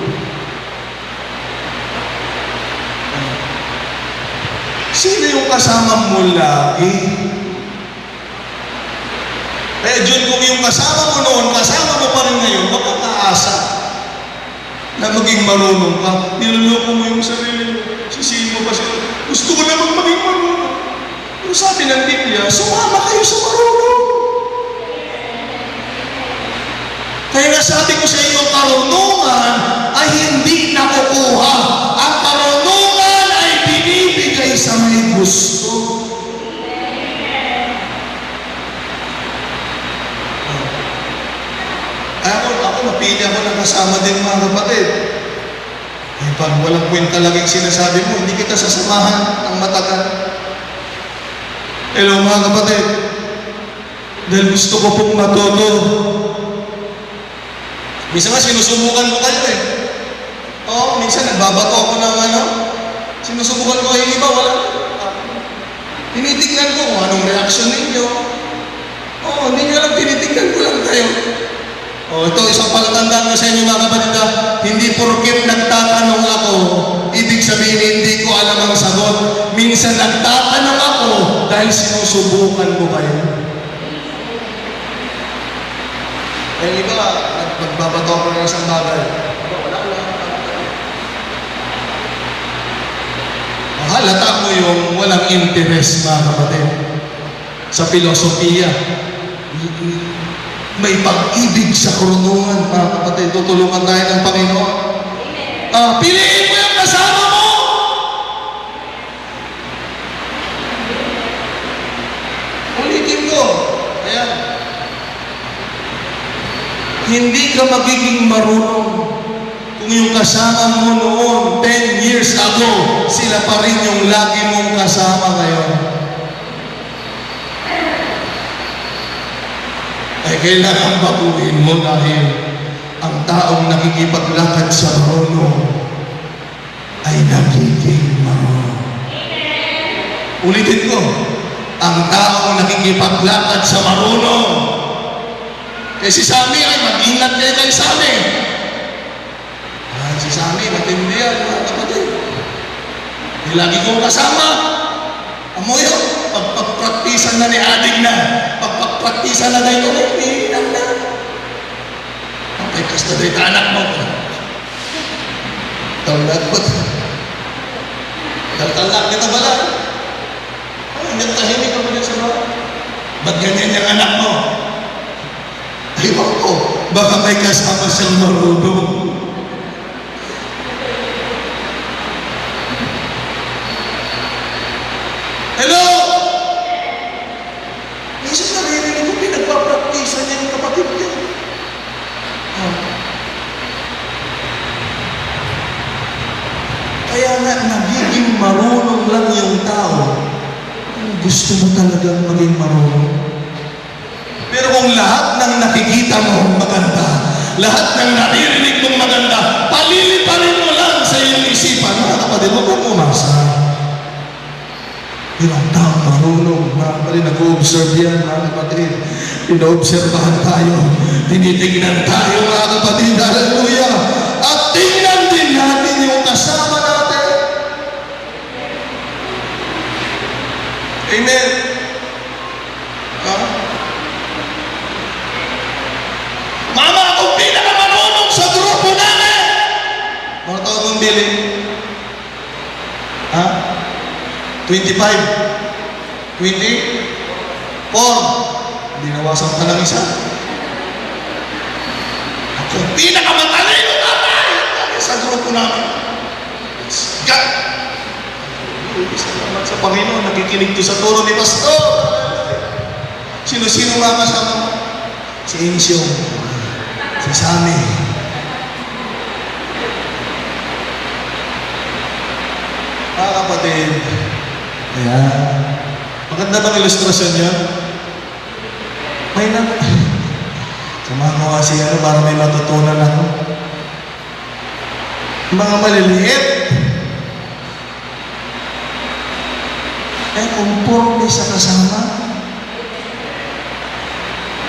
Sino yung kasama mo lagi? Kaya John, kung yung kasama mo noon, kasama mo pa rin ngayon, huwag kang aasa na maging marunong ka. Niloloko mo yung sarili mo. Sisihin mo pa siya, gusto ko namang maging marunong. Pero sabi ng Biblia, sumama kayo sa marunong. Kaya nga sabi ko sa inyo, karunungan ay hindi nakukuha. Ang karunungan ay binibigay sa may gusto. Ako napili ako ng kasama din, mga kapatid. Eh, pag walang kwenta lang yung sinasabi mo, hindi kita sasamahan ng matagal. Hello, mga kapatid. Dahil gusto ko pong matuto. Minsan nga, sinusubukan ko kayo eh. Oo, minsan nagbabato ako ng sinusubukan ko kayo iba, wala. Tinitignan ko kung anong reaction ninyo. Oo, hindi nyo lang, tinitignan ko lang kayo. Ito, isang palatandaan ko sa inyo, mga kapatid, hindi porket nagtatanong ako, ibig sabihin hindi ko alam ang sagot. Minsan nagtatanong ako dahil sinusubukan ko kayo. Kaya iba, magbabato ako ng isang bagay. Wala lang. Halata mo yung walang interest, mga kapatid, sa filosofiya. May pag-ibig sa karunungan, mga kapatid. Tutulungan tayo ng Panginoon. Piliin mo yung kasama mo! Ulitin ko. Ayan. Hindi ka magiging marunong kung yung kasama mo noon, 10 years ago, sila pa rin yung lagi mong kasama ngayon. Ay kailangan baguhin mo dahil ang taong nakikipaglakad sa marunong ay nagiging marunong. Ulitin ko, ang taong nakikipaglakad sa marunong. Eh si Sammy ay mag-ingat kayo kay Sammy. Si Sammy, matindi yan, mga kapatid. Lagi kong kasama. Amo yun, pagpapraktisan na ni Adig na. Pagpapraktisan na dahil ko na hinihinang na. Ay, kasta dahil anak mo. Talad po. Talak kita bala. Hanggang tahimik ka mo din sa mga. Ba't ganyan yung anak mo? Ayaw ko, baka may kasama siyang marunong. Hello? Minsan naririnig ko, pinagpapraktisan niya yung kapatid niya. Kaya nga, nagiging marunong lang yung tao. Gusto mo talagang maging marunong. Pero kung lahat ng nakikita mo maganda, lahat ng naririnig mong maganda, paliliparin mo lang sa iyong isipan, mga kapatid, huwag kang umasa. Pero ang taong marunong, mga kapatid, nag-o-observe yan, mga kapatid. Pina-obserbahan tayo, tinitignan tayo, mga kapatid, hallelujah. At tingnan din natin yung kasama natin. Amen. Mama, akong pinakamarunong sa grupo namin. Mga taon mong bili? 25? 24? Binawasan ka ng isa. Akong pinakamatalino namin sa grupo namin. It's God. Salamat sa Panginoon. Nakikinig to sa turo ni Pastor. Sino-sino mga kasama mo? Si Insyong. Si Sammy. Mga kapatid, ayan. Maganda bang ilustrasyon niya? May samahan mo kasi para may matutunan ako. Mga maliliit. Conforme sa kasama.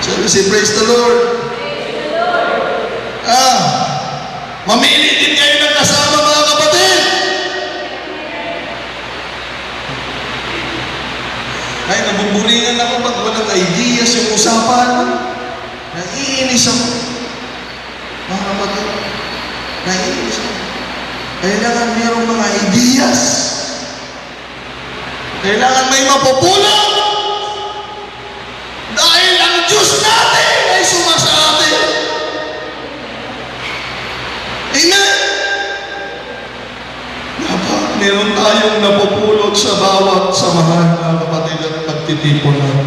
Sabi si praise the Lord. Mamili din kayo ng kasama, mga kapatid. Ay, nabuburingan ako pag walang ideas yung usapan. Naiinis ako. Mga kapatid, naiinis ako. Kailangan mayroong mga ideas. Kailangan may mapupulong. Dahil ang Diyos natin ay sumasa atin. Amen. Dapat meron tayong napupulot sa bawat samahan, mga kapatid, at pagtitipon na.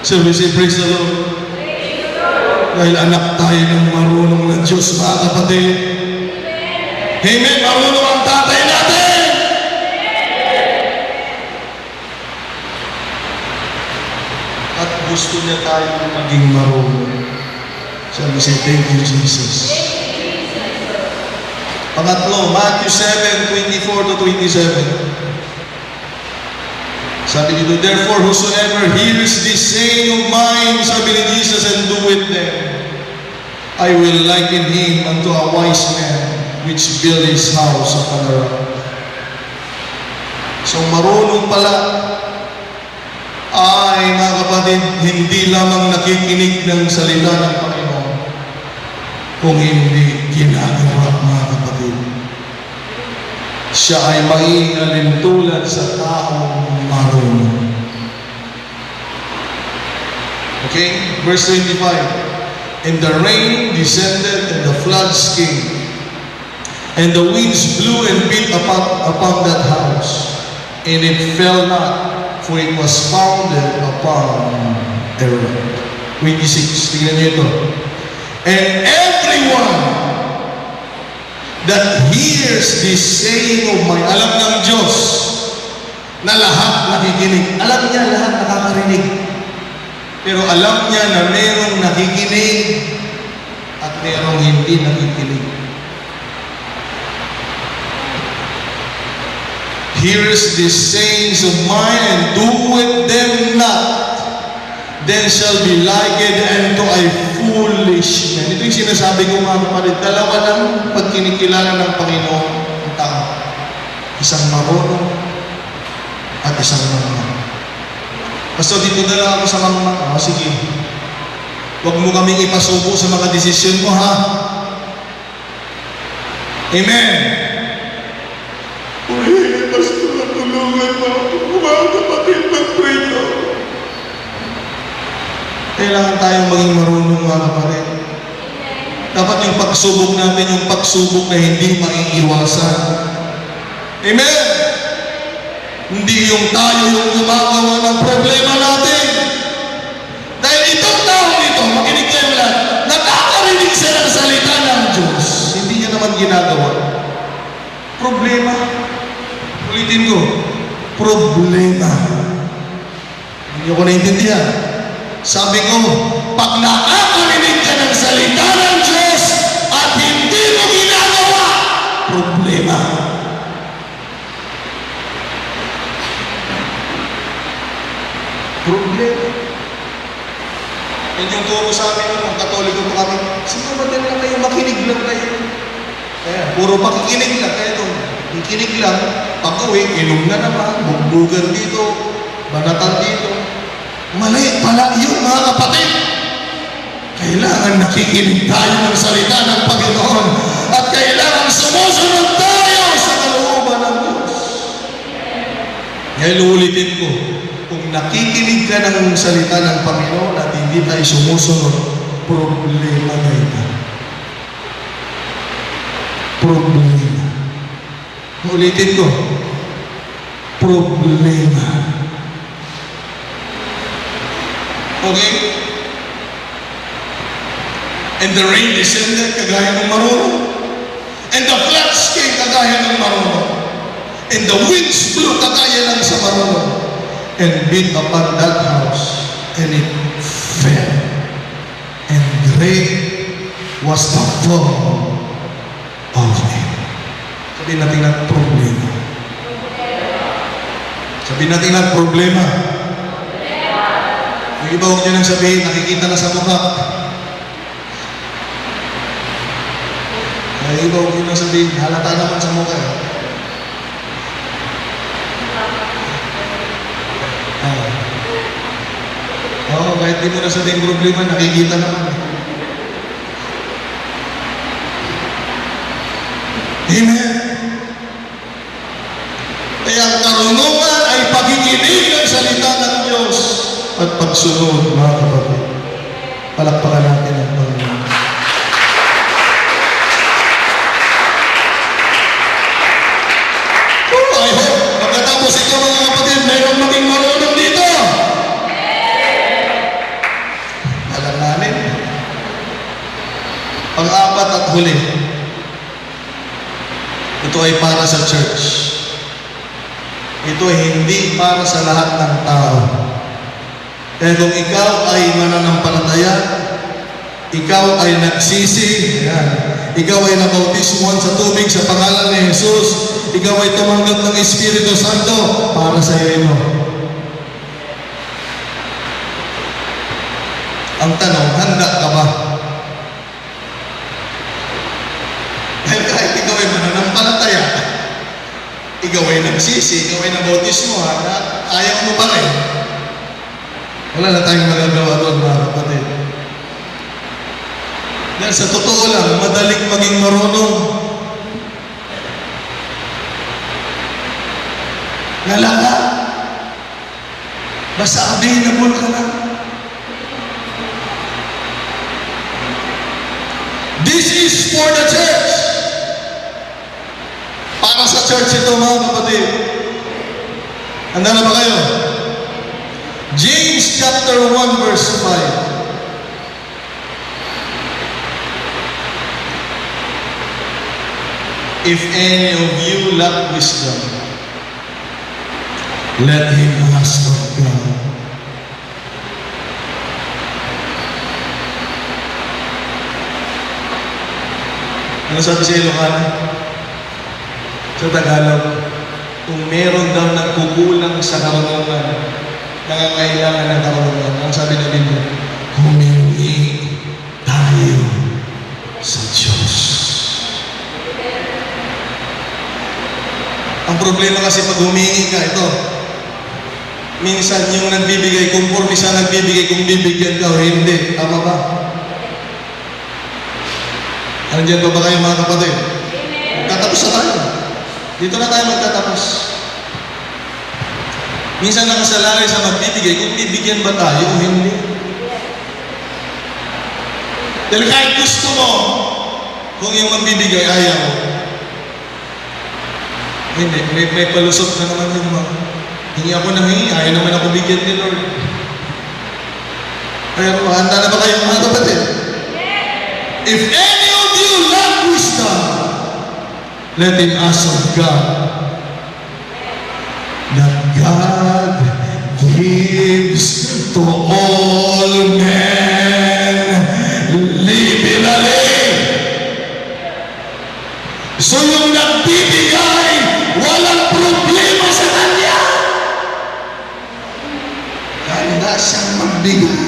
So we say, praise the Lord. Dahil anak tayo ng marunong ng Diyos, mga kapatid. Amen. Marunong ang tatay natin. At gusto niya tayo maging marunong. So we say, thank you, Jesus. Pangatlo, Matthew 7:24-27. Sabi dito, therefore, whosoever hears this saying of mine, sabi ni Jesus, and do it then, I will liken him unto a wise man, which built his house upon a rock. So, marunong pala ay, mga kapatid, hindi lamang nakikinig ng salita ng Panginoon, kung hindi ginagawa, mga kapatid. Siya ay maingalin tulad sa taong marunong. Okay? Verse 25. And the rain descended, and the floods came, and the winds blew and beat upon that house, and it fell not, for it was founded upon a rock. 26. Tingnan niyo ito. And everyone that hears this saying of mine, alam ng Diyos na lahat nakikinig. Alam niya lahat nakakarinig. Pero alam niya na merong nakikinig at merong hindi nakikinig. Hears these sayings of mine and do with them then shall be likened unto a foolish man. Ito yung sinasabi ko mga kapatid. Dalawa ng pagkinikilala ng Panginoon ang tao. Isang marunong at isang mangmang. Pastor, dito na lang ako sa mangmang. Sige. Huwag mo kaming ipasubo sa mga desisyon mo, ha? Amen. Uy, Pastor, tulungan mo ako. Mga kapatid, mag-pray ko. Kailangan tayong maging marunong, mga kapatid. Dapat yung pagsubok natin, yung pagsubok na hindi maiiwasan. Amen. Hindi yung tayo yung gumagawa ng problema natin. Dahil itong tao nito, makinig kayo lahat, nakakarinig siya ng salita ng Diyos. Hindi niya naman ginagawa. Problema. Ulitin ko. Problema. Hindi niyo ko naintindihan. Sabi ko, pag nakakarinig ka ng salita ng Diyos at hindi mo ginagawa, problema. Problema. Yan yung turo sa amin nung Katoliko pa kami. Sino ba din lang kayo? Makinig lang kayo. Kaya, puro pakikinig lang. Kaya ito, ikinig lang. Pag-uwi, inom na naman. Bugbugan dito. Banatan dito. Mali pala yun, mga kapatid. Kailangan nakikinig tayo ng salita ng Panginoon. At kailangan sumusunod tayo sa kalooban ng Diyos. Ngayon, ulitin ko. Kung nakikinig ka ng salita ng Panginoon at hindi tayo sumusunod, problema na ito. Problema. Ulitin ko. Problema. Okay? And the rain descended, kagaya ng marunong. And the floods came, kagaya ng marunong. And the winds blew, kagaya ng sa marunong. And beat upon that house, and it fell. And great was the fall of it. Sabihin natin ang problema. Sabihin natin ang problema. Yung iba huwag nyo nang sabihin, nakikita na sa mukha. Yung iba huwag nyo nang sabihin, halata naman sa mukha. Oo, kahit di mo na sabihin problema, nakikita naman. Amen. Kaya ang karunungan ay pakikinig ng salita ng Diyos at pagsunod, mga kapatid. Palakpakan natin ang Panginoon. I hope, pagkatapos ito mga kapatid, mayroong maging marunong dito. Alanganin. Pang-apat at huli. Ito ay para sa church. Ito ay hindi para sa lahat ng tao. Kaya kung ikaw ay mananampalataya, ikaw ay nagsisi, yan. Ikaw ay nabautismuhan sa tubig sa pangalan ni Jesus, ikaw ay tumanggap ng Espiritu Santo, para sa iyo. Ang tanong, handa ka ba? Dahil kahit ikaw ay mananampalataya, ikaw ay nagsisi, ikaw ay nabautismuhan, at ayaw mo pa rin. Wala na tayong magagawa doon, mga kapatid. Dahil sa totoo lang, madaling maging marunong. Nalaka. Basta available ka lang. This is for the church. Para sa church ito, mga kapatid. Handa na ba kayo? James chapter 1 verse 5. If any of you lack wisdom, let him ask of God. Ano sabi sa Ilocano? Sa Tagalog, kung meron daw nagkukulang sa karunungan, nangangailangan ng karunungan. Ang sabi ng Biblia, humingi tayo sa Diyos. Ang problema kasi pag humingi ka, ito, minsan yung nagbibigay, conforme sa nagbibigay, kung bibigyan ka o hindi. Tama ba? Andiyan ba kayo mga kapatid? Magtatapos na tayo. Dito na tayo magtatapos. Minsan nakasalalay sa magbibigay, kung bibigyan ba tayo o hindi. Dahil kahit gusto mo, kung yung magbibigay, ayaw. Hindi, may palusot na naman yung mga. Hingi ako ng hingi, ayaw naman ako bigyan ni Lord. Pero handa na ba kayo mga kapatid? If any of you lack wisdom, let him ask of God. That God gives to all men liberally. So yung nagbibigay, walang problema sa kanya. Handa siyang magbigay.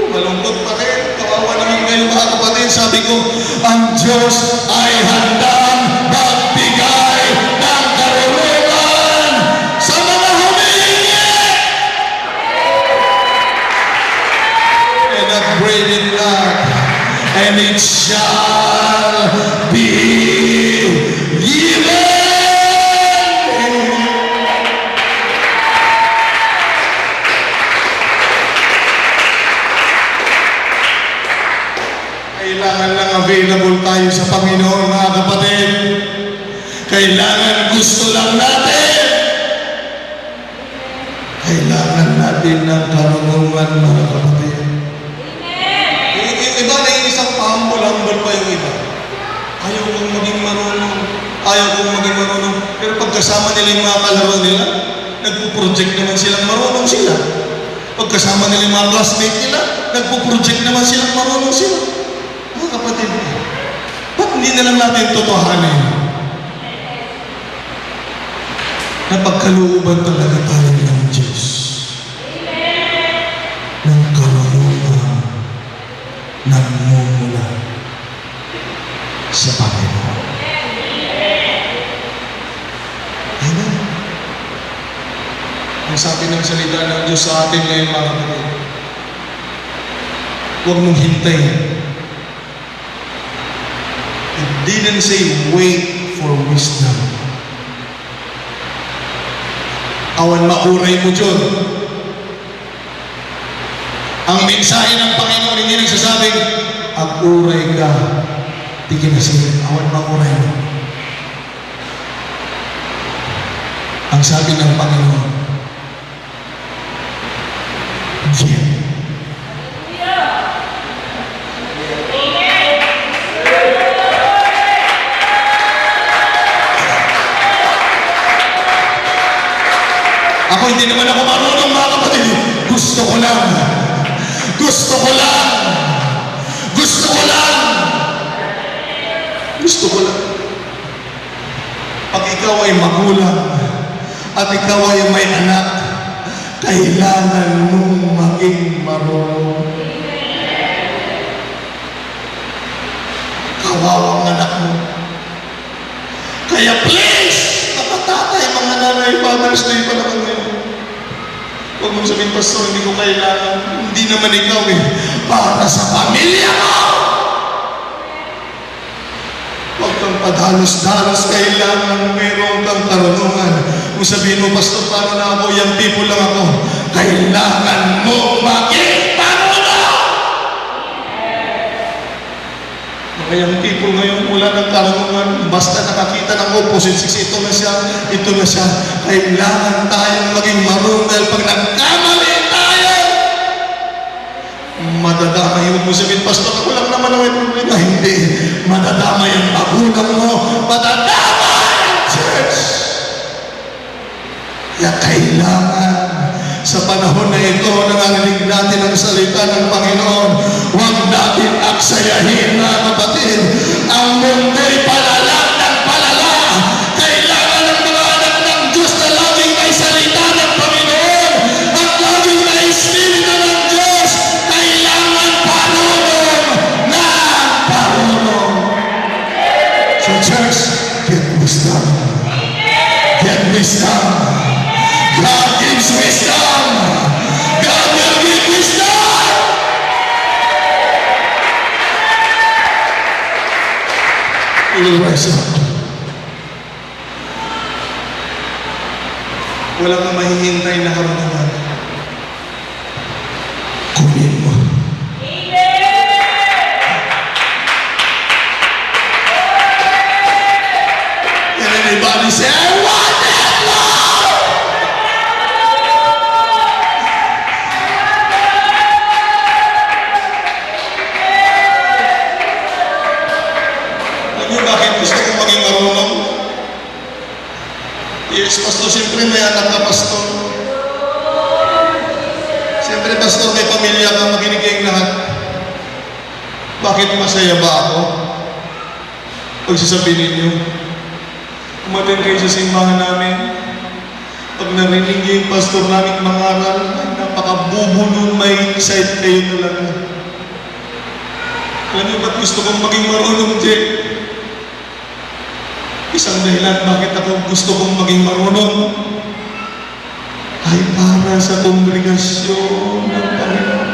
Malungkot pa rin. Kawawa naman kayo mga kapatid. Sabi ko, ang Diyos ay handang magbigay ng karunungan sa mga humihingi. And upbraid it not, and it shall be given. Kailangan lang available tayo sa Panginoon, mga kapatid. Kailangan gusto lang natin. Kailangan natin ng karunungan, mga kapatid. Iba na yung isang humble pa yung iba. Ayaw kong maging marunong. Ayaw kong maging marunong. Pero pagkasama nila yung mga kalaro nila, nagpo-project naman silang marunong sila. Pagkasama nila yung mga classmate nila, nagpo-project naman silang marunong sila. Mga kapatid, ba't hindi na lang natin totohanin na pagkalooban talaga tayo ng Diyos ng karunungan nagmumula sa Panginoon. Amen. Ang sabi ng salita ng Diyos sa atin ngayon, mga kapatid, huwag mong hintayin. It didn't say wait for wisdom. Awan mauray mo dyan. Ang mensahe ng Panginoon hindi nagsasabing, ag-uray ka, tigil na sila. Awan mauray mo. Ang sabi ng Panginoon, give. Ako hindi naman ako marunong, mga kapatid. Gusto ko lang. Gusto ko lang. Gusto ko lang. Gusto ko lang. Pag ikaw ay magulang at ikaw ay may anak, kailangan mong maging marunong. Kawawang anak mo. Kaya please, tatay, mga nanay, Father's Day pa naman ngayon. Huwag mong sabihin, Pastor, hindi ko kailangan. Hindi naman ikaw eh. Para sa pamilya mo! Huwag kang padalos-dalos. Kailangan meron kang karunungan. Kung sabihin mo, Pastor, paano na ako? Young people lang ako. Kailangan mo maging marunong! Kaya people ngayon, wala ng karunungan, basta nakakita ng opposite sex, ito na siya. Kailangan tayong maging marunong dahil pag nagkamali tayo, madadamay. Huwag mo sabihin, Pastor, ako lang naman ang may problema. Hindi. Madadamay ang magulang mo. Madadamay ang church. Kaya kailangan sa panahon na ito, nangangalig natin ang salita ng Panginoon. Huwag natin aksayahin, mga kapatid. Ang mundo'y palala ng palala. Kailangan ng mga anak get wisdom. God gives wisdom. God will give wisdom. We will rise up. Wala kang mahihintay na karunahan. Kunin mo. And everybody say, I want it, Lord! Alam niyo bakit gusto kong maging marunong? Yes, Pastor, siyempre may anak ka, Pastor. Siyempre, Pastor, may pamilya ka, makinig kayong lahat. Bakit masaya ba ako? Pagsasabihin ninyo, umaten kayo sa simbahan namin. Pag narinig niyo yung pastor namin mangaral, ay napakabubo nun, may insight kayo talaga. Alam niyo ba't gusto kong maging marunong, Jake? Isang dahilan bakit ako gusto kong maging marunong ay para sa kongregasyon ng Panginoon.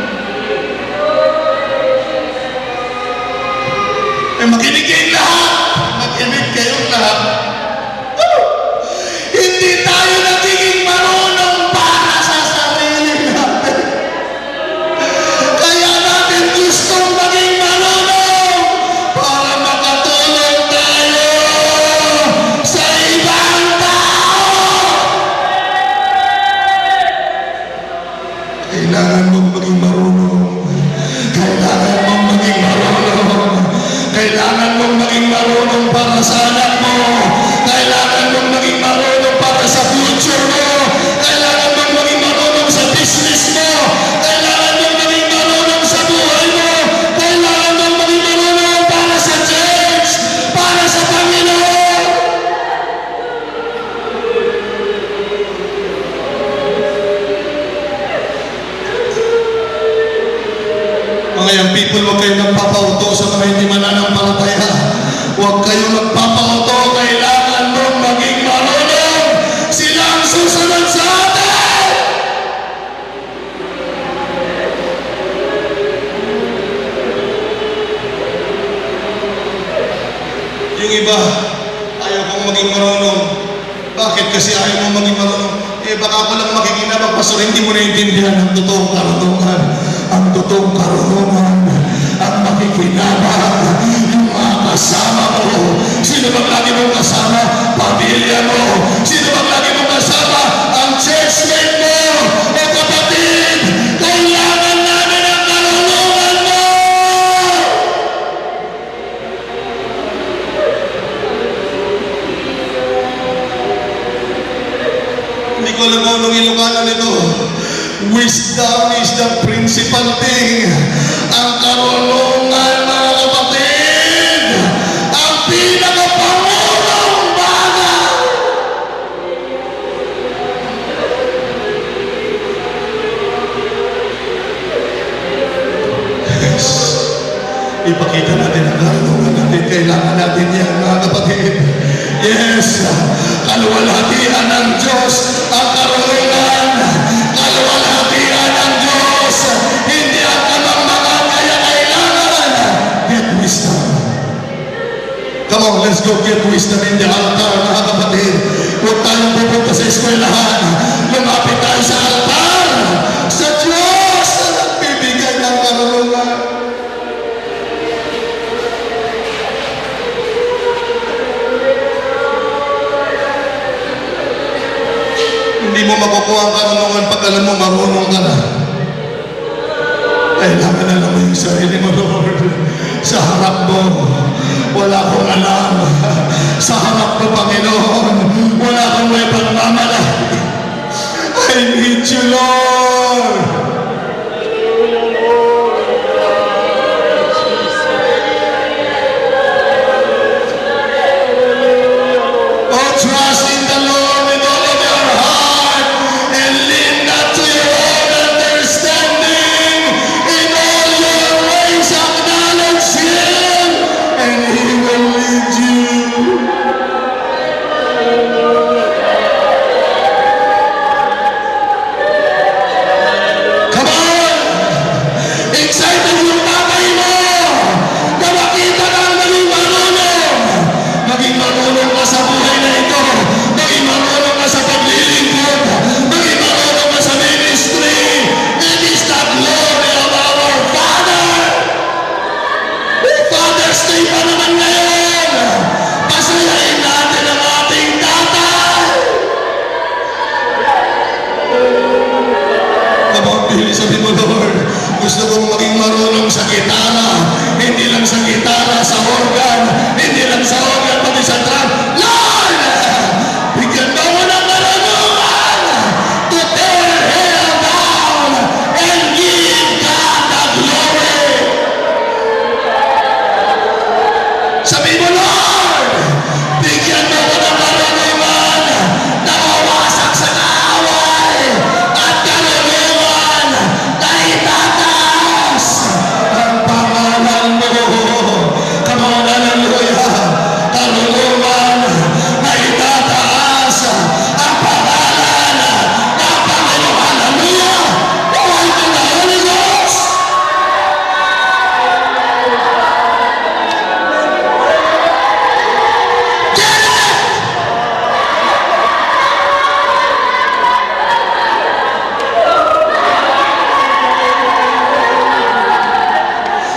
Ay makinig kayong lahat. Makinig kayong lahat. Hindi tayo nagiging marunong para sa sarili natin. Kaya natin gustong maging marunong para makatulong tayo sa ibang tao. Kailangan mong maging marunong. Kailangan mong maging marunong. Kailangan mong maging marunong para sa anak mo. Kailangan mong maging marunong para sa future mo. Kailangan mong maging marunong sa business mo. Kailangan mong maging marunong sa buhay mo. Kailangan mong maging marunong para sa church. Para sa Panginoon. Mga young people, huwag kayong nagpapauto sa mga hindi mananampalataya. Huwag kayong nagpapauto. Kailangan mong maging marunong. Sila ang susunod sa atin. Yung iba, ayaw kong maging marunong. Bakit kasi ayaw mong maging marunong? Eh baka ako lang makikinabang, Pastor, hindi mo naiintindihan ang totoong karunungan. Ang totoong karunungan, ang makikinabang, yung mga kasama mo. Sino bang lagi mong kasama? Pamilya mo. Sino bang lagi mong kasama? Ang churchmate mo. O kapatid, kailangan namin ang karunungan mo. Hindi ko alam kung anong Ilocano nito. Wisdom is the principal thing. Ang karunungan, mga kapatid, ang pinakapangulong bagay. Yes. Ipakita natin ang karunungan natin. Kailangan natin yan, mga kapatid. Yes. Kaluwalhatian ng Diyos ang karunungan. Kaluwalhatian ng Diyos. Hindi ang kamangmangan, kaya kailangan get wisdom. Come on, let's go get wisdom in the altar, mga kapatid. Huwag tayong pupunta sa eskwelahan. Lumapit tayo sa altar. Sa Diyos na nagbibigay ng karunungan. Hindi mo makukuha ang karunungan pag alam mo marunong ka na. Kailangan alam mo yung sarili mo, Lord. Sa harap mo, wala akong alam. Sa harap mo, Panginoon, wala akong may pagmamalaki. I need you, Lord. Oh, trust in the Lord with all of your heart and lean not to your own understanding. In all your ways acknowledge Him and He will lead you. Gusto kong maging marunong sa gitara. Hindi lang sa gitara, sa organ. Hindi lang sa organ, pati sa drum. Lord! Bigyan mo mo ng karunungan to tear hell down and give God the glory. Sabi mo, Lord, bigyan mo ko ng karunungan na mawasak sa kaaway at karunungan na itataas ang pangalan mo. Come on, hallelujah. Karunungan na itataas ang pangalan ng Panginoon. Hallelujah. Buhay ko na, Holy Ghost.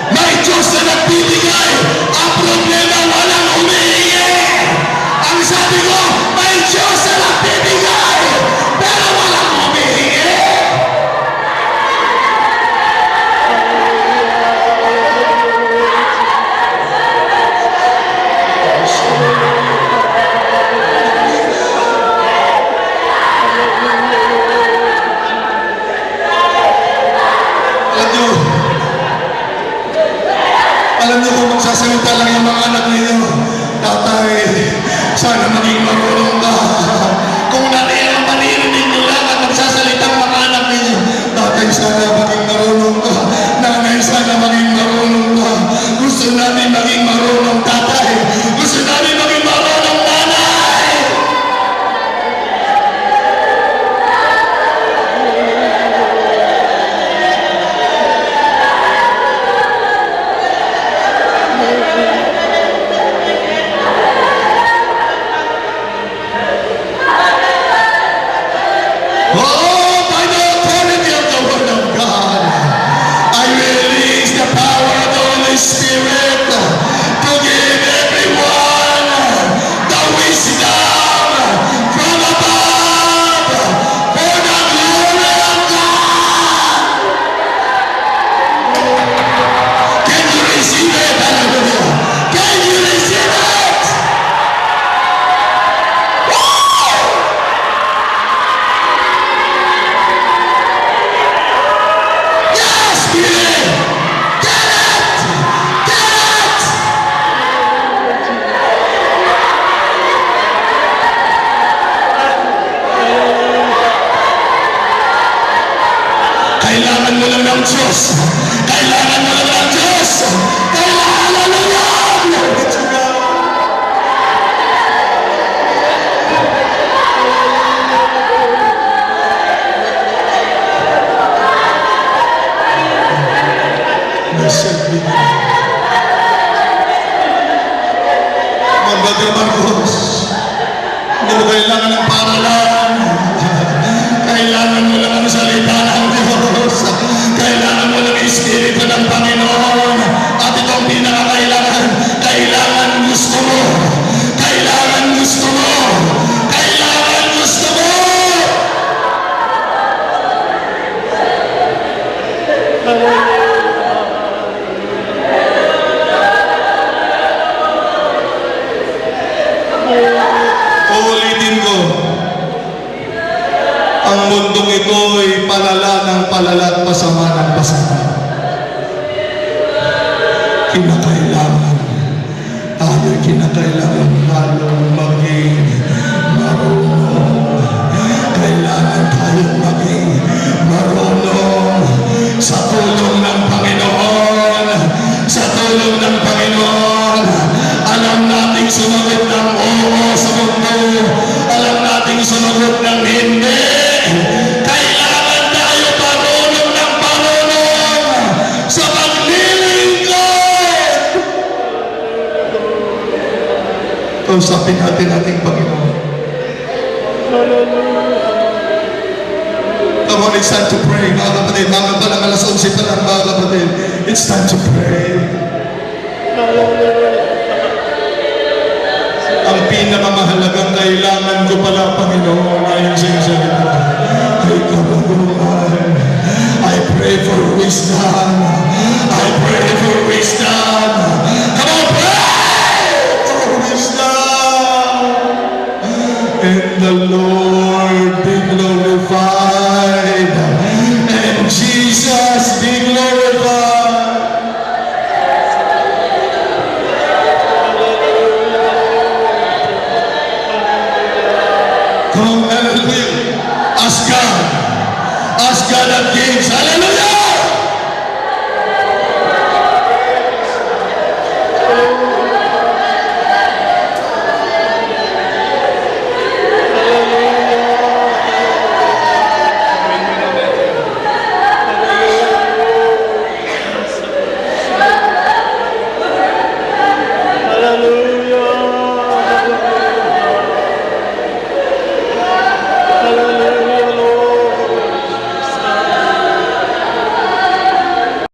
May Diyos na nagbibigay. Ang problema, walang humihingi. Ang sabi ko, may Diyos na nagbibigay, pero walang humihingi. Alam niyo kung magsasalita lang yung mga anak ninyo, tatay, sana maging marunong ka. Kung maririnig niyo lang at magsasalita ang mga anak ninyo, tatay, sana maging marunong ka. Nanay, sana maging marunong ka. Gusto namin maging marunong, tatay. Gusto namin maging marunong, nanay. Oh, by the authority of the word of God, I release the power of the Holy Spirit to give everyone the wisdom from above for the glory of God. Can you receive it? Hallelujah. Can you receive it? Yes, get it! Get it! Get it! Kailangan mo lang ng Diyos. Kailangan mo lang ng Diyos. Kailangan mo lang yan. Glory to God. Blessed be the name. Mga Brother Marcos, hindi mo kailangan ng paralan. Kailangan mo lang ang salita ng Diyos. Kailangan mo lang ang Espiritu ng Panginoon. At ito ang pinakakailangan. Kailangan gusto mo. Kailangan gusto mo. Kailangan gusto mo. Uulitin ko. Ang mundong ito ay palala ng palala at pasama ng pasama. Kinakailangan, kinakailangan lalong maging marunong. Kailangan tayong maging marunong sa tulong ng Panginoon. Sa tulong ng Panginoon, alam nating sumagot ng oo sa mundo. Alam nating sumagot ng hindi. Kailangan tayo parunong ng parunong sa paglilingkod. Kausapin natin ating Panginoon. Come on, it's time to pray, mga kapatid. Mga pa lang, alas 11 pa lang, mga kapatid. It's time to pray. Ang pinakamahalagang kailangan ko pala, Panginoon, ayon sa iyong salita, ay karunungan. I pray pray for wisdom. I pray for wisdom. Come on, pray for wisdom. And the Lord be glorified. And Jesus be glorified. Come, hallelujah. Ask God. Ask God that gives. Hallelujah.